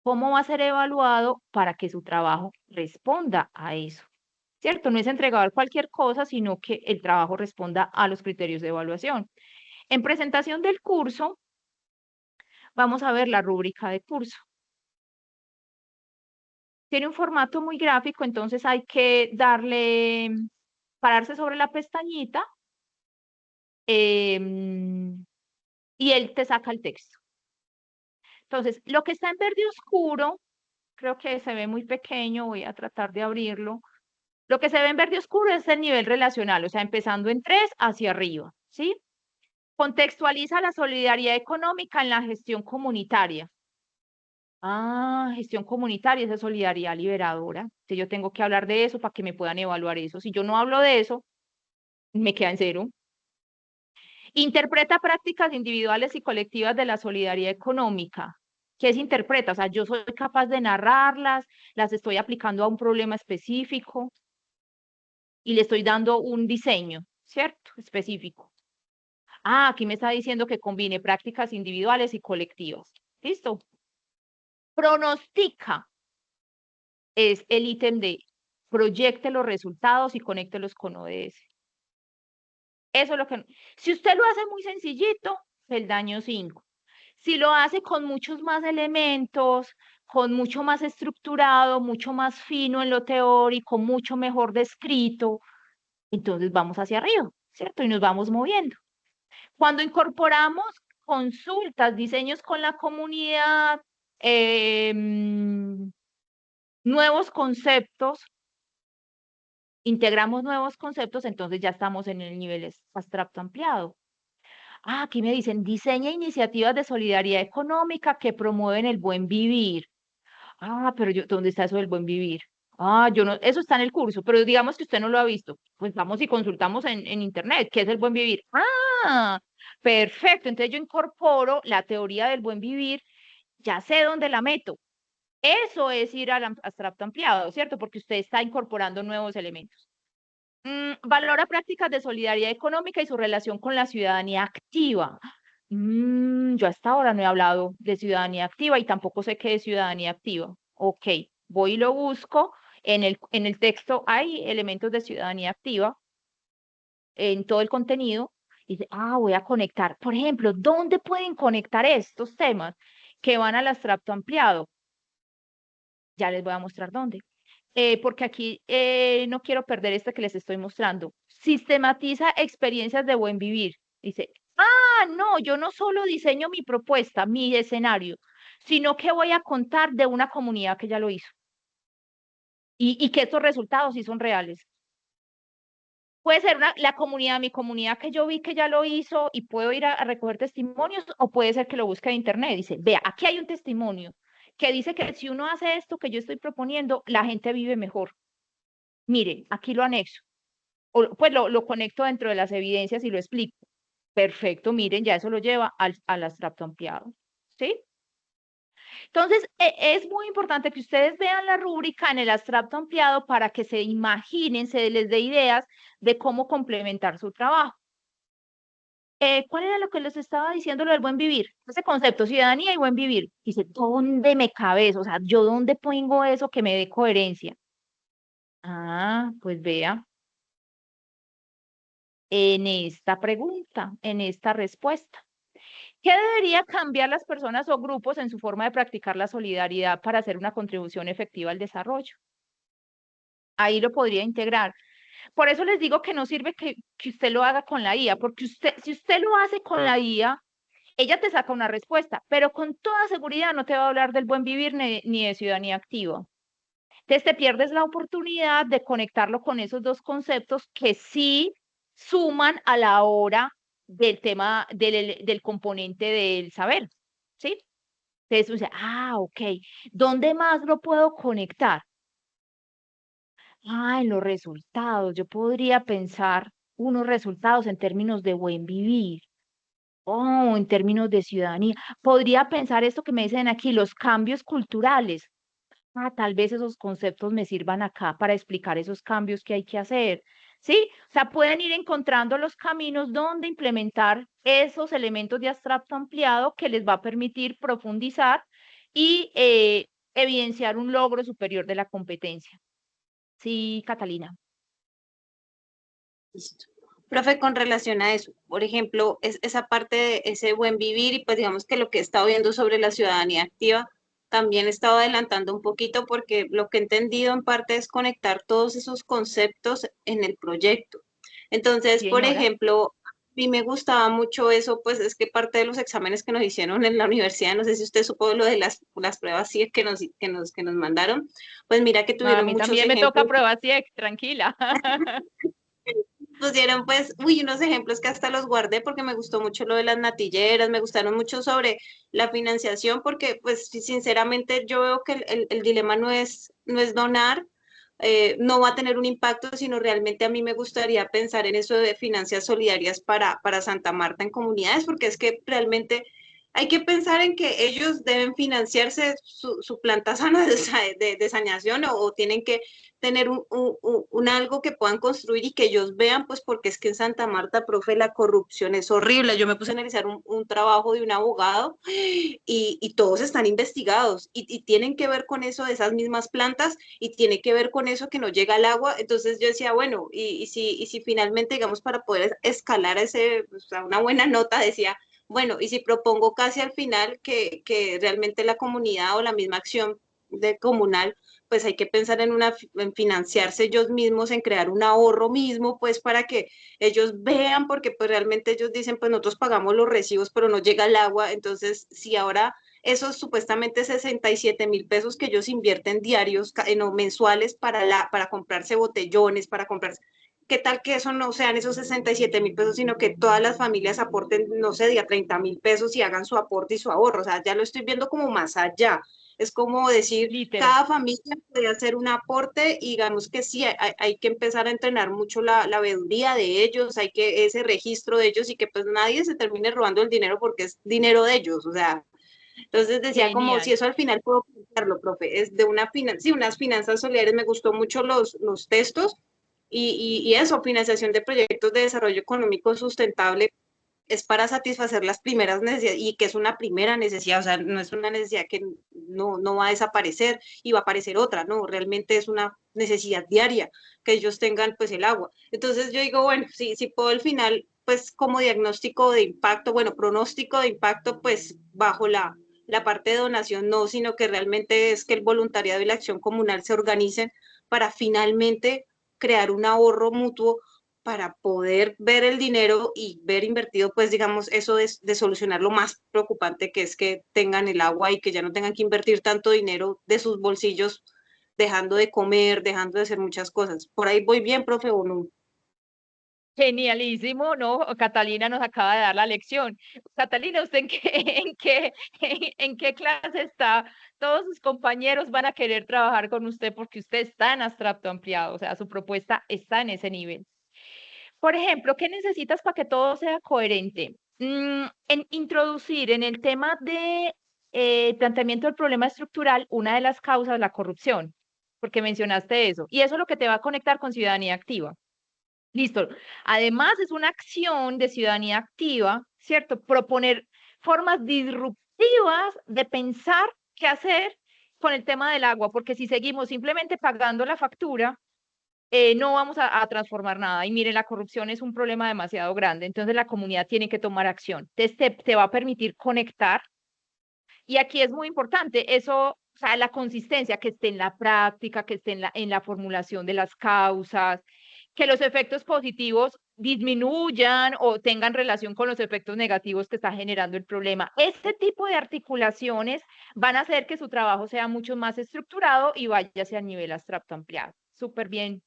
cómo va a ser evaluado para que su trabajo responda a eso, ¿cierto? No es entregar cualquier cosa, sino que el trabajo responda a los criterios de evaluación. En presentación del curso, vamos a ver la rúbrica de curso. Tiene un formato muy gráfico, entonces hay que pararse sobre la pestañita, y él te saca el texto. Entonces, lo que está en verde oscuro, creo que se ve muy pequeño, voy a tratar de abrirlo. Lo que se ve en verde oscuro es el nivel relacional, o sea, empezando en 3 hacia arriba, ¿sí? Contextualiza la solidaridad económica en la gestión comunitaria. Gestión comunitaria, esa es solidaridad liberadora. Entonces yo tengo que hablar de eso para que me puedan evaluar eso. Si yo no hablo de eso, me queda en 0. Interpreta prácticas individuales y colectivas de la solidaridad económica. ¿Qué es interpreta? O sea, yo soy capaz de narrarlas, las estoy aplicando a un problema específico y le estoy dando un diseño, ¿cierto? Específico. Aquí me está diciendo que combine prácticas individuales y colectivas. ¿Listo? Pronostica es el ítem de proyecte los resultados y conéctelos con ODS. Eso es lo que... Si usted lo hace muy sencillito, peldaño 5. Si lo hace con muchos más elementos, con mucho más estructurado, mucho más fino en lo teórico, mucho mejor descrito, entonces vamos hacia arriba, ¿cierto? Y nos vamos moviendo. Cuando incorporamos consultas, diseños con la comunidad, nuevos conceptos, integramos nuevos conceptos, entonces ya estamos en el nivel abstracto ampliado. Ah, aquí me dicen, diseña iniciativas de solidaridad económica que promueven el buen vivir. Ah, pero yo, ¿dónde está eso del buen vivir? Ah, yo no, eso está en el curso, pero digamos que usted no lo ha visto. Pues vamos y consultamos en internet, ¿qué es el buen vivir? Ah, perfecto. Entonces yo incorporo la teoría del buen vivir, ya sé dónde la meto. Eso es ir al abstracto ampliado, ¿cierto? Porque usted está incorporando nuevos elementos. Valora prácticas de solidaridad económica y su relación con la ciudadanía activa. Yo hasta ahora no he hablado de ciudadanía activa y tampoco sé qué es ciudadanía activa. Ok, voy y lo busco. En el texto hay elementos de ciudadanía activa en todo el contenido. Y dice, voy a conectar. Por ejemplo, ¿dónde pueden conectar estos temas que van al abstracto ampliado? Ya les voy a mostrar dónde. Porque aquí no quiero perder este que les estoy mostrando. Sistematiza experiencias de buen vivir. Dice, no, yo no solo diseño mi propuesta, mi escenario, sino que voy a contar de una comunidad que ya lo hizo y que estos resultados sí son reales. Puede ser la comunidad, mi comunidad que yo vi que ya lo hizo y puedo ir a recoger testimonios, o puede ser que lo busque en internet. Dice, vea, aquí hay un testimonio que dice que si uno hace esto que yo estoy proponiendo, la gente vive mejor. Mire, aquí lo anexo. O, pues lo conecto dentro de las evidencias y lo explico. Perfecto, miren, ya eso lo lleva al abstracto ampliado. ¿Sí? Entonces, es muy importante que ustedes vean la rúbrica en el abstracto ampliado para que se imaginen, se les dé ideas de cómo complementar su trabajo. ¿Cuál era lo que les estaba diciendo lo del buen vivir? Ese concepto, ciudadanía y buen vivir. Dice, ¿dónde me cabe eso? O sea, ¿yo dónde pongo eso que me dé coherencia? Pues vea, en esta pregunta, en esta respuesta. ¿Qué debería cambiar las personas o grupos en su forma de practicar la solidaridad para hacer una contribución efectiva al desarrollo? Ahí lo podría integrar. Por eso les digo que no sirve que usted lo haga con la IA, porque si usted lo hace con la IA, ella te saca una respuesta, pero con toda seguridad no te va a hablar del buen vivir ni de ciudadanía activa. Entonces te pierdes la oportunidad de conectarlo con esos dos conceptos que sí suman a la hora del tema del componente del saber, ¿sí? Entonces, dice, ok, ¿dónde más lo puedo conectar? En los resultados. Yo podría pensar unos resultados en términos de buen vivir. En términos de ciudadanía. Podría pensar esto que me dicen aquí, los cambios culturales. Tal vez esos conceptos me sirvan acá para explicar esos cambios que hay que hacer. ¿Sí? O sea, pueden ir encontrando los caminos donde implementar esos elementos de abstracto ampliado que les va a permitir profundizar y evidenciar un logro superior de la competencia. Sí, Catalina. Listo. Profe, con relación a eso, por ejemplo, esa parte de ese buen vivir y pues digamos que lo que he estado viendo sobre la ciudadanía activa, también he estado adelantando un poquito porque lo que he entendido en parte es conectar todos esos conceptos en el proyecto. Entonces, Sí, por señora. ejemplo, a mí me gustaba mucho eso, pues es que parte de los exámenes que nos hicieron en la universidad, no sé si usted supo lo de las pruebas CIE que nos mandaron, pues mira que A tuvieron mí muchos también me toca ejemplos. prueba CIEC, tranquila. Pusieron pues, unos ejemplos que hasta los guardé porque me gustó mucho lo de las natilleras, me gustaron mucho sobre la financiación porque pues sinceramente yo veo que el dilema no es donar, no va a tener un impacto, sino realmente a mí me gustaría pensar en eso de finanzas solidarias para Santa Marta en comunidades, porque es que realmente hay que pensar en que ellos deben financiarse su planta sana de saneación o tienen que tener un algo que puedan construir y que ellos vean, pues porque es que en Santa Marta, profe, la corrupción es horrible. Yo me puse a analizar un trabajo de un abogado y todos están investigados y tienen que ver con eso de esas mismas plantas y tiene que ver con eso que no llega al agua. Entonces yo decía, bueno, y si finalmente, digamos, para poder escalar a una buena nota, decía, bueno, y si propongo casi al final que realmente la comunidad o la misma acción de comunal pues hay que pensar en financiarse ellos mismos, en crear un ahorro mismo, pues para que ellos vean, porque pues realmente ellos dicen, pues nosotros pagamos los recibos, pero no llega el agua, entonces si ahora esos supuestamente 67.000 pesos que ellos invierten diarios, no, mensuales para comprarse botellones, para comprarse, ¿qué tal que eso no sean esos 67.000 pesos, sino que todas las familias aporten, no sé, de a 30.000 pesos y hagan su aporte y su ahorro? O sea, ya lo estoy viendo como más allá. Es como decir, literal. cada familia puede hacer un aporte y digamos que sí, hay que empezar a entrenar mucho la veeduría de ellos, hay que ese registro de ellos y que pues nadie se termine robando el dinero porque es dinero de ellos, o sea, entonces decía como si Genial. eso al final puedo plantearlo, profe, es de sí, unas finanzas solidarias, me gustó mucho los textos y eso, financiación de proyectos de desarrollo económico sustentable es para satisfacer las primeras necesidades y que es una primera necesidad, o sea, no es una necesidad que no va a desaparecer y va a aparecer otra, no, realmente es una necesidad diaria que ellos tengan pues el agua. Entonces yo digo, bueno, si puedo al final, pues como diagnóstico de impacto, bueno, pronóstico de impacto, pues bajo la parte de donación no, sino que realmente es que el voluntariado y la acción comunal se organicen para finalmente crear un ahorro mutuo para poder ver el dinero y ver invertido, pues digamos, eso de solucionar lo más preocupante que es que tengan el agua y que ya no tengan que invertir tanto dinero de sus bolsillos, dejando de comer, dejando de hacer muchas cosas. ¿Por ahí voy bien, profe, o no? Genialísimo, ¿no? Catalina nos acaba de dar la lección. Catalina, ¿usted en qué, en qué clase está? Todos sus compañeros van a querer trabajar con usted porque usted está en abstracto ampliado, o sea, su propuesta está en ese nivel. Por ejemplo, ¿qué necesitas para que todo sea coherente? En introducir en el tema de planteamiento del problema estructural, una de las causas, la corrupción, porque mencionaste eso, y eso es lo que te va a conectar con ciudadanía activa. Listo. Además, es una acción de ciudadanía activa, ¿cierto? Proponer formas disruptivas de pensar qué hacer con el tema del agua, porque si seguimos simplemente pagando la factura, no vamos a transformar nada. Y mire, la corrupción es un problema demasiado grande, entonces la comunidad tiene que tomar acción. Te va a permitir conectar, y aquí es muy importante eso, o sea, la consistencia que esté en la práctica, que esté en la formulación de las causas, que los efectos positivos disminuyan o tengan relación con los efectos negativos que está generando el problema. Este tipo de articulaciones van a hacer que su trabajo sea mucho más estructurado y vaya hacia el nivel abstracto ampliado. Súper bien,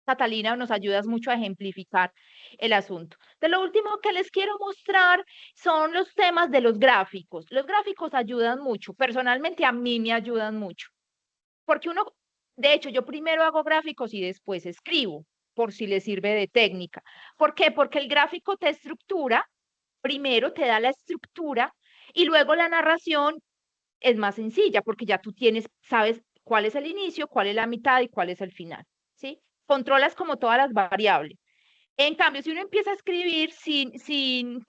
Catalina, nos ayudas mucho a ejemplificar el asunto. De lo último que les quiero mostrar son los temas de los gráficos. Los gráficos ayudan mucho. Personalmente a mí me ayudan mucho. Porque uno, de hecho, yo primero hago gráficos y después escribo, por si les sirve de técnica. ¿Por qué? Porque el gráfico te estructura, primero te da la estructura y luego la narración es más sencilla porque ya tú tienes, sabes cuál es el inicio, cuál es la mitad y cuál es el final, ¿sí? Controlas como todas las variables. En cambio, si uno empieza a escribir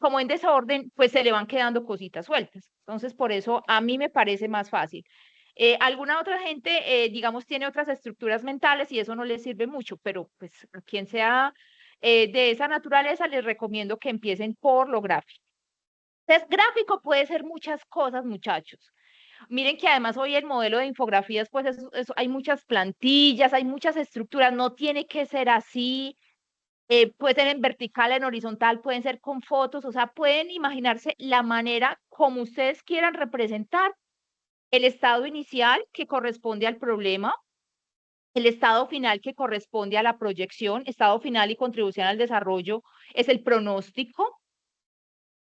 como en desorden, pues se le van quedando cositas sueltas. Entonces, por eso a mí me parece más fácil. Alguna otra gente, digamos, tiene otras estructuras mentales y eso no les sirve mucho, pero pues a quien sea de esa naturaleza, les recomiendo que empiecen por lo gráfico. Entonces, gráfico puede ser muchas cosas, muchachos. Miren que además hoy el modelo de infografías, pues hay muchas plantillas, hay muchas estructuras, no tiene que ser así, puede ser en vertical, en horizontal, pueden ser con fotos, o sea, pueden imaginarse la manera como ustedes quieran representar el estado inicial que corresponde al problema, el estado final que corresponde a la proyección, estado final y contribución al desarrollo es el pronóstico,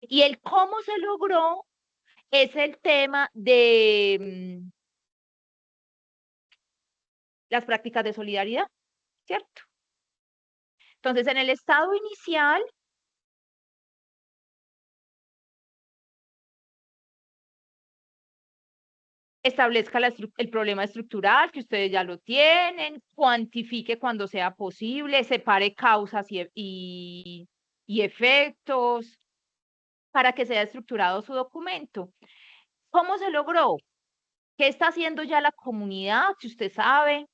y el cómo se logró es el tema de las prácticas de solidaridad, ¿cierto? Entonces, en el estado inicial, establezca el problema estructural, que ustedes ya lo tienen, cuantifique cuando sea posible, separe causas y efectos para que sea estructurado su documento. ¿Cómo se logró? ¿Qué está haciendo ya la comunidad? Si usted sabe,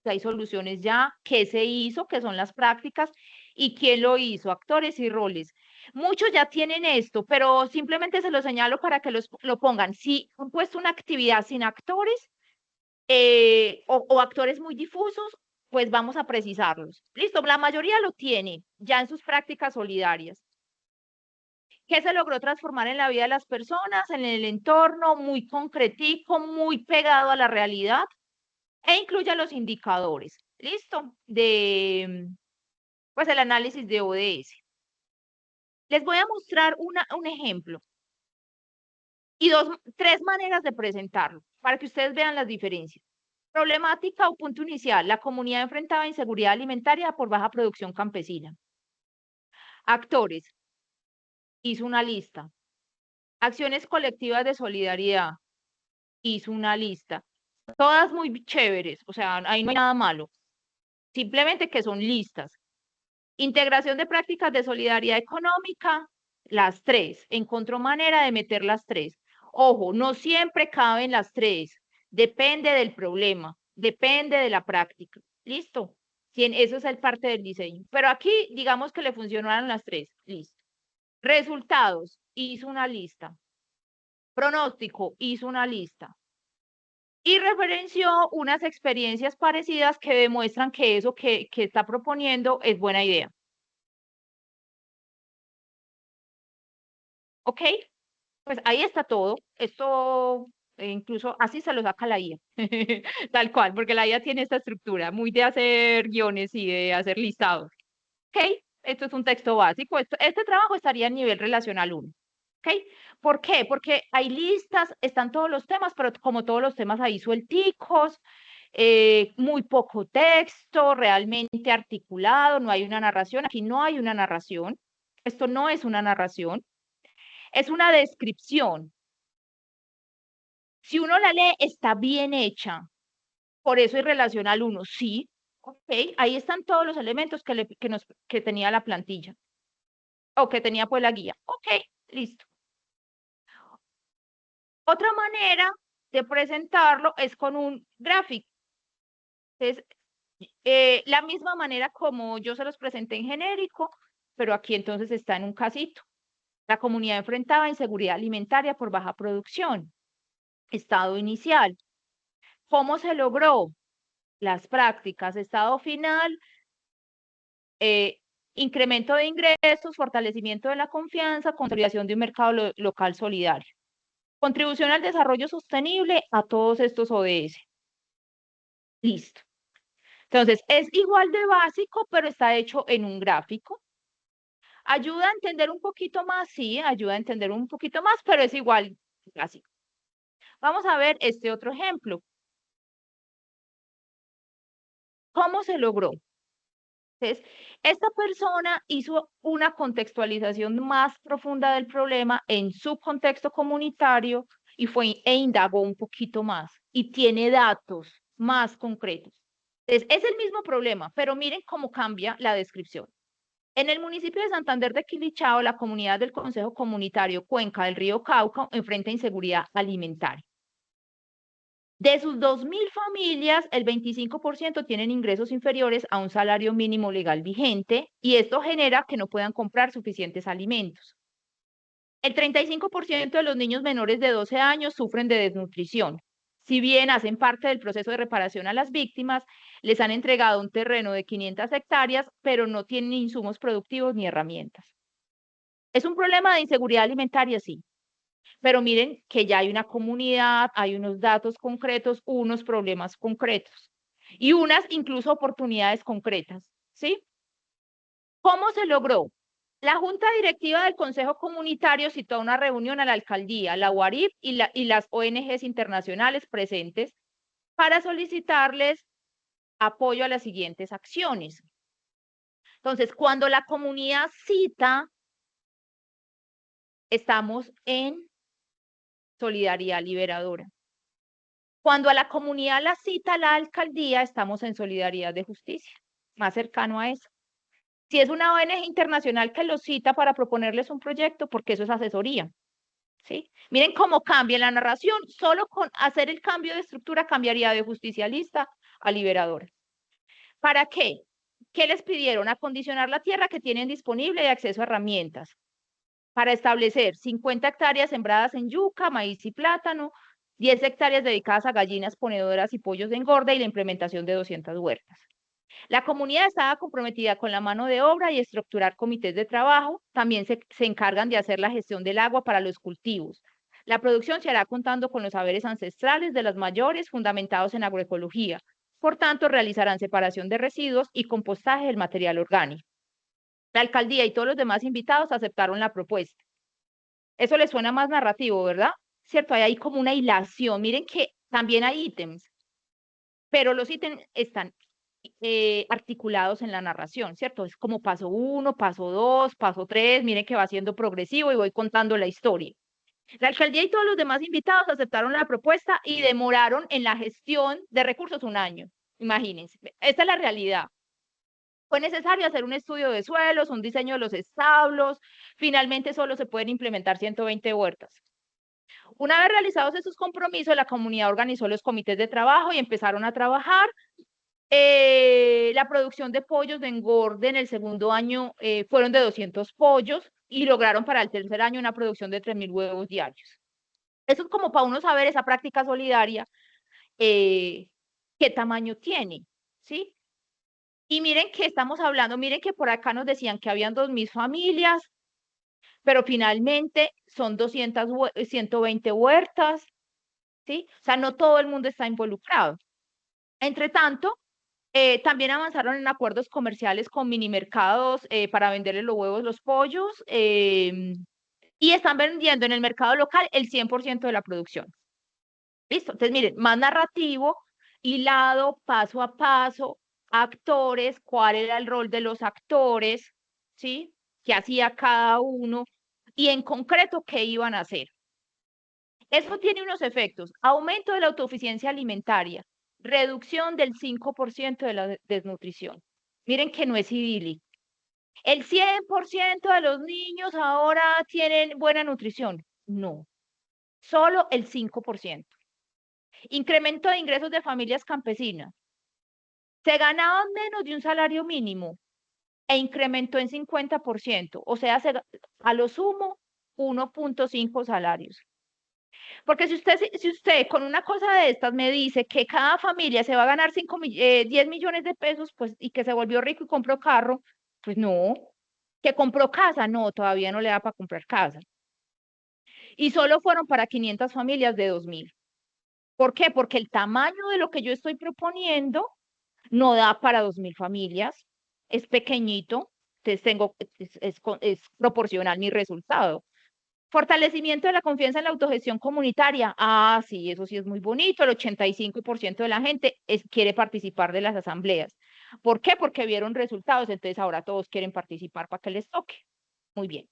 si hay soluciones ya, qué se hizo, qué son las prácticas y quién lo hizo, actores y roles. Muchos ya tienen esto, pero simplemente se lo señalo para que lo pongan. Si han puesto una actividad sin actores, o actores muy difusos, pues vamos a precisarlos. Listo, la mayoría lo tiene ya en sus prácticas solidarias. ¿Qué se logró transformar en la vida de las personas, en el entorno, muy concretico, muy pegado a la realidad? E incluye los indicadores, ¿listo? Pues el análisis de ODS. Les voy a mostrar un ejemplo y tres maneras de presentarlo para que ustedes vean las diferencias. Problemática o punto inicial. La comunidad enfrentaba inseguridad alimentaria por baja producción campesina. Actores. Hizo una lista. Acciones colectivas de solidaridad. Hizo una lista. Todas muy chéveres, o sea, ahí no hay nada malo. Simplemente que son listas. Integración de prácticas de solidaridad económica, las tres. Encontró manera de meter las tres. Ojo, no siempre caben las tres. Depende del problema, depende de la práctica. ¿Listo? Eso es el parte del diseño. Pero aquí, digamos que le funcionaron las tres. Listo. Resultados, hizo una lista. Pronóstico, hizo una lista. Y referenció unas experiencias parecidas que demuestran que eso que está proponiendo es buena idea. ¿Ok? Pues ahí está todo. Esto incluso así se lo saca la IA. Tal cual, porque la IA tiene esta estructura muy de hacer guiones y de hacer listados. ¿Ok? Esto es un texto básico. Este trabajo estaría a nivel relacional 1. ¿Ok? ¿Por qué? Porque hay listas, están todos los temas, pero como todos los temas ahí suelticos, muy poco texto, realmente articulado, no hay una narración. Aquí no hay una narración. Esto no es una narración, es una descripción. Si uno la lee, está bien hecha. Por eso es relacional 1. Sí, ok, ahí están todos los elementos que tenía la plantilla. O que tenía pues la guía. Ok, listo. Otra manera de presentarlo es con un gráfico. Entonces, la misma manera como yo se los presenté en genérico, pero aquí entonces está en un casito. La comunidad enfrentaba inseguridad alimentaria por baja producción. Estado inicial. ¿Cómo se logró? Las prácticas. Estado final, incremento de ingresos, fortalecimiento de la confianza, consolidación de un mercado local solidario. Contribución al desarrollo sostenible a todos estos ODS. Listo. Entonces, es igual de básico, pero está hecho en un gráfico. ¿Ayuda a entender un poquito más? Sí, ayuda a entender un poquito más, pero es igual básico. Vamos a ver este otro ejemplo. ¿Cómo se logró? Entonces, esta persona hizo una contextualización más profunda del problema en su contexto comunitario e indagó un poquito más y tiene datos más concretos. Entonces, es el mismo problema, pero miren cómo cambia la descripción. En el municipio de Santander de Quilichao, la comunidad del Consejo Comunitario Cuenca del Río Cauca enfrenta inseguridad alimentaria. De sus 2.000 familias, el 25% tienen ingresos inferiores a un salario mínimo legal vigente y esto genera que no puedan comprar suficientes alimentos. El 35% de los niños menores de 12 años sufren de desnutrición. Si bien hacen parte del proceso de reparación a las víctimas, les han entregado un terreno de 500 hectáreas, pero no tienen insumos productivos ni herramientas. ¿Es un problema de inseguridad alimentaria? Sí. Pero miren que ya hay una comunidad, hay unos datos concretos, unos problemas concretos y unas incluso oportunidades concretas, ¿sí? ¿Cómo se logró? La Junta Directiva del Consejo Comunitario citó a una reunión a la alcaldía, la UARIP y las ONGs internacionales presentes para solicitarles apoyo a las siguientes acciones. Entonces, cuando la comunidad cita, estamos en solidaridad liberadora. Cuando a la comunidad la cita la alcaldía, estamos en solidaridad de justicia, más cercano a eso. Si es una ONG internacional que lo cita para proponerles un proyecto, porque eso es asesoría. ¿Sí? Miren cómo cambia la narración, solo con hacer el cambio de estructura cambiaría de justicialista a liberadora. ¿Para qué? ¿Qué les pidieron? Acondicionar la tierra que tienen disponible y acceso a herramientas para establecer 50 hectáreas sembradas en yuca, maíz y plátano, 10 hectáreas dedicadas a gallinas ponedoras y pollos de engorda y la implementación de 200 huertas. La comunidad estaba comprometida con la mano de obra y estructurar comités de trabajo. También se encargan de hacer la gestión del agua para los cultivos. La producción se hará contando con los saberes ancestrales de las mayores fundamentados en agroecología. Por tanto, realizarán separación de residuos y compostaje del material orgánico. La alcaldía y todos los demás invitados aceptaron la propuesta. Eso les suena más narrativo, ¿verdad? ¿Cierto? Hay ahí como una hilación. Miren que también hay ítems, pero los ítems están articulados en la narración, ¿cierto? Es como paso 1, paso 2, paso 3, miren que va siendo progresivo y voy contando la historia. La alcaldía y todos los demás invitados aceptaron la propuesta y demoraron en la gestión de recursos un año. Imagínense, esta es la realidad. Fue necesario hacer un estudio de suelos, un diseño de los establos, finalmente solo se pueden implementar 120 huertas. Una vez realizados esos compromisos, la comunidad organizó los comités de trabajo y empezaron a trabajar. La producción de pollos de engorde en el segundo año fueron de 200 pollos y lograron para el tercer año una producción de 3.000 huevos diarios. Eso es como para uno saber esa práctica solidaria, qué tamaño tiene, ¿sí? Y miren que estamos hablando, miren que por acá nos decían que habían 2.000 familias, pero finalmente son 120 huertas, ¿sí? O sea, no todo el mundo está involucrado. Entre tanto, también avanzaron en acuerdos comerciales con minimercados para venderle los huevos, los pollos, y están vendiendo en el mercado local el 100% de la producción. ¿Listo? Entonces, miren, más narrativo, hilado, paso a paso, actores, cuál era el rol de los actores, ¿sí? ¿Qué hacía cada uno? Y en concreto, ¿qué iban a hacer? Eso tiene unos efectos: aumento de la autosuficiencia alimentaria, reducción del 5% de la desnutrición. Miren que no es idílico. El 100% de los niños ahora tienen buena nutrición. No, solo el 5%. Incremento de ingresos de familias campesinas. Se ganaban menos de un salario mínimo e incrementó en 50%. O sea, a lo sumo 1.5 salarios. Porque si usted con una cosa de estas me dice que cada familia se va a ganar 10 millones de pesos, pues, y que se volvió rico y compró carro, pues no. Que compró casa, no, todavía no le da para comprar casa. Y solo fueron para 500 familias de 2.000. ¿Por qué? Porque el tamaño de lo que yo estoy proponiendo no da para 2.000 familias, es pequeñito, entonces es proporcional mi resultado. Fortalecimiento de la confianza en la autogestión comunitaria. Ah, sí, eso sí es muy bonito. El 85% de la gente quiere participar de las asambleas. ¿Por qué? Porque vieron resultados, entonces ahora todos quieren participar para que les toque. Muy bien.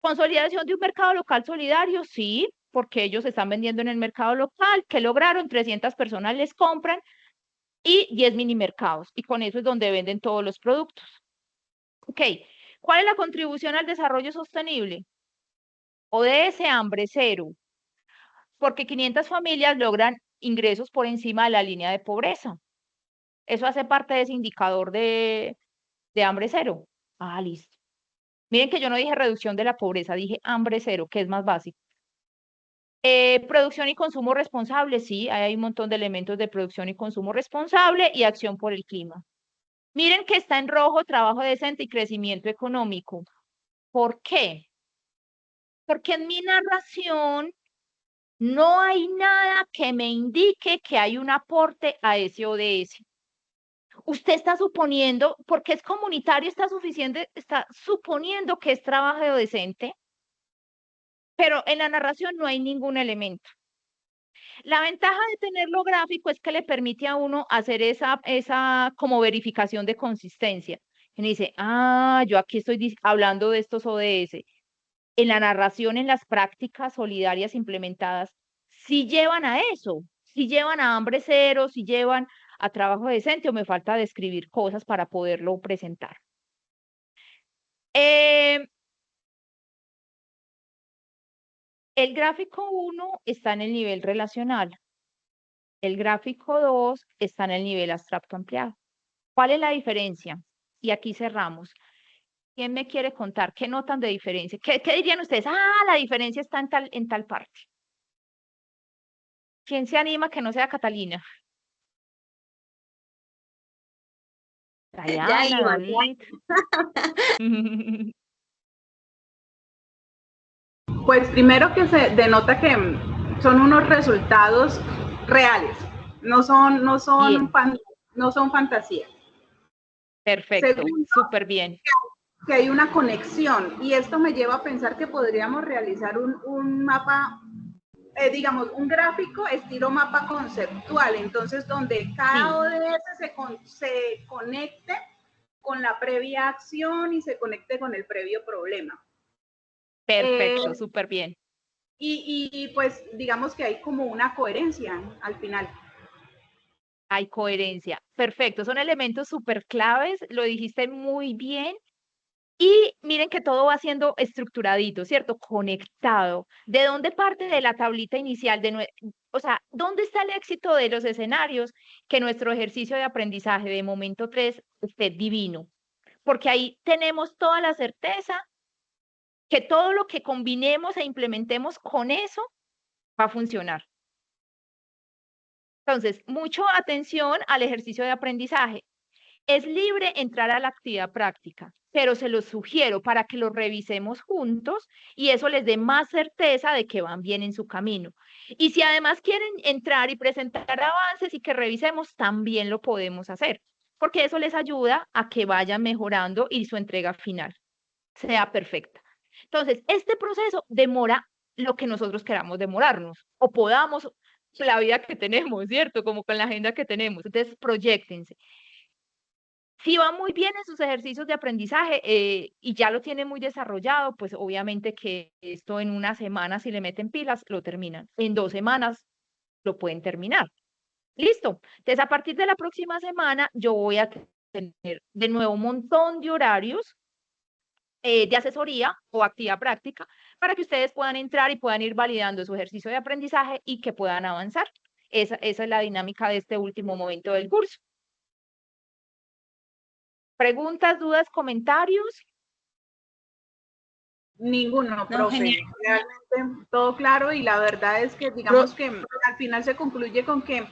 Consolidación de un mercado local solidario, sí, porque ellos están vendiendo en el mercado local. ¿Qué lograron? 300 personas les compran y 10 mini mercados. Y con eso es donde venden todos los productos. Ok. ¿Cuál es la contribución al desarrollo sostenible? ODS hambre cero, porque 500 familias logran ingresos por encima de la línea de pobreza. Eso hace parte de ese indicador de hambre cero. Ah, listo. Miren que yo no dije reducción de la pobreza, dije hambre cero, que es más básico. Producción y consumo responsable, sí, hay un montón de elementos de producción y consumo responsable y acción por el clima. Miren que está en rojo trabajo decente y crecimiento económico. ¿Por qué? Porque en mi narración no hay nada que me indique que hay un aporte a ese ODS. Usted está suponiendo, porque es comunitario, está suponiendo que es trabajo decente, pero en la narración no hay ningún elemento. La ventaja de tenerlo gráfico es que le permite a uno hacer esa como verificación de consistencia. Y dice, ah, yo aquí estoy hablando de estos ODS. En la narración, en las prácticas solidarias implementadas, si llevan a eso, si llevan a hambre cero, si llevan a trabajo decente, o me falta describir cosas para poderlo presentar. El gráfico 1 está en el nivel relacional. El gráfico 2 está en el nivel abstracto ampliado. ¿Cuál es la diferencia? Y aquí cerramos. ¿Quién me quiere contar? ¿Qué notan de diferencia? ¿Qué dirían ustedes? Ah, la diferencia está en tal parte. ¿Quién se anima que no sea Catalina? Ya Diana, iba, David. Pues primero que se denota que son unos resultados reales, no son, no son, no son fantasías. Perfecto, Segundo, súper bien. que hay una conexión y esto me lleva a pensar que podríamos realizar un mapa, digamos, un gráfico estilo mapa conceptual, entonces donde cada ODS se conecte con la previa acción y se conecte con el previo problema. Perfecto, súper bien. Y pues digamos que hay como una coherencia al final. Hay coherencia. Perfecto, son elementos súper claves, lo dijiste muy bien. Y miren que todo va siendo estructuradito, ¿cierto? Conectado. ¿De dónde parte de la tablita inicial? O sea, ¿dónde está el éxito de los escenarios? Que nuestro ejercicio de aprendizaje de momento 3 esté divino. Porque ahí tenemos toda la certeza que todo lo que combinemos e implementemos con eso va a funcionar. Entonces, mucha atención al ejercicio de aprendizaje. Es libre entrar a la actividad práctica, pero se los sugiero para que lo revisemos juntos y eso les dé más certeza de que van bien en su camino. Y si además quieren entrar y presentar avances y que revisemos, también lo podemos hacer, porque eso les ayuda a que vayan mejorando y su entrega final sea perfecta. Entonces, este proceso demora lo que nosotros queramos demorarnos o podamos la vida que tenemos, ¿cierto? Como con la agenda que tenemos. Entonces, proyectense. Si va muy bien en sus ejercicios de aprendizaje y ya lo tiene muy desarrollado, pues obviamente que esto en una semana, si le meten pilas, lo terminan. En 2 semanas lo pueden terminar. Listo. Entonces, a partir de la próxima semana, yo voy a tener de nuevo un montón de horarios de asesoría o actividad práctica para que ustedes puedan entrar y puedan ir validando su ejercicio de aprendizaje y que puedan avanzar. Esa es la dinámica de este último momento del curso. ¿Preguntas, dudas, comentarios? Ninguno, profe. Realmente todo claro y la verdad es que digamos que al final se concluye con que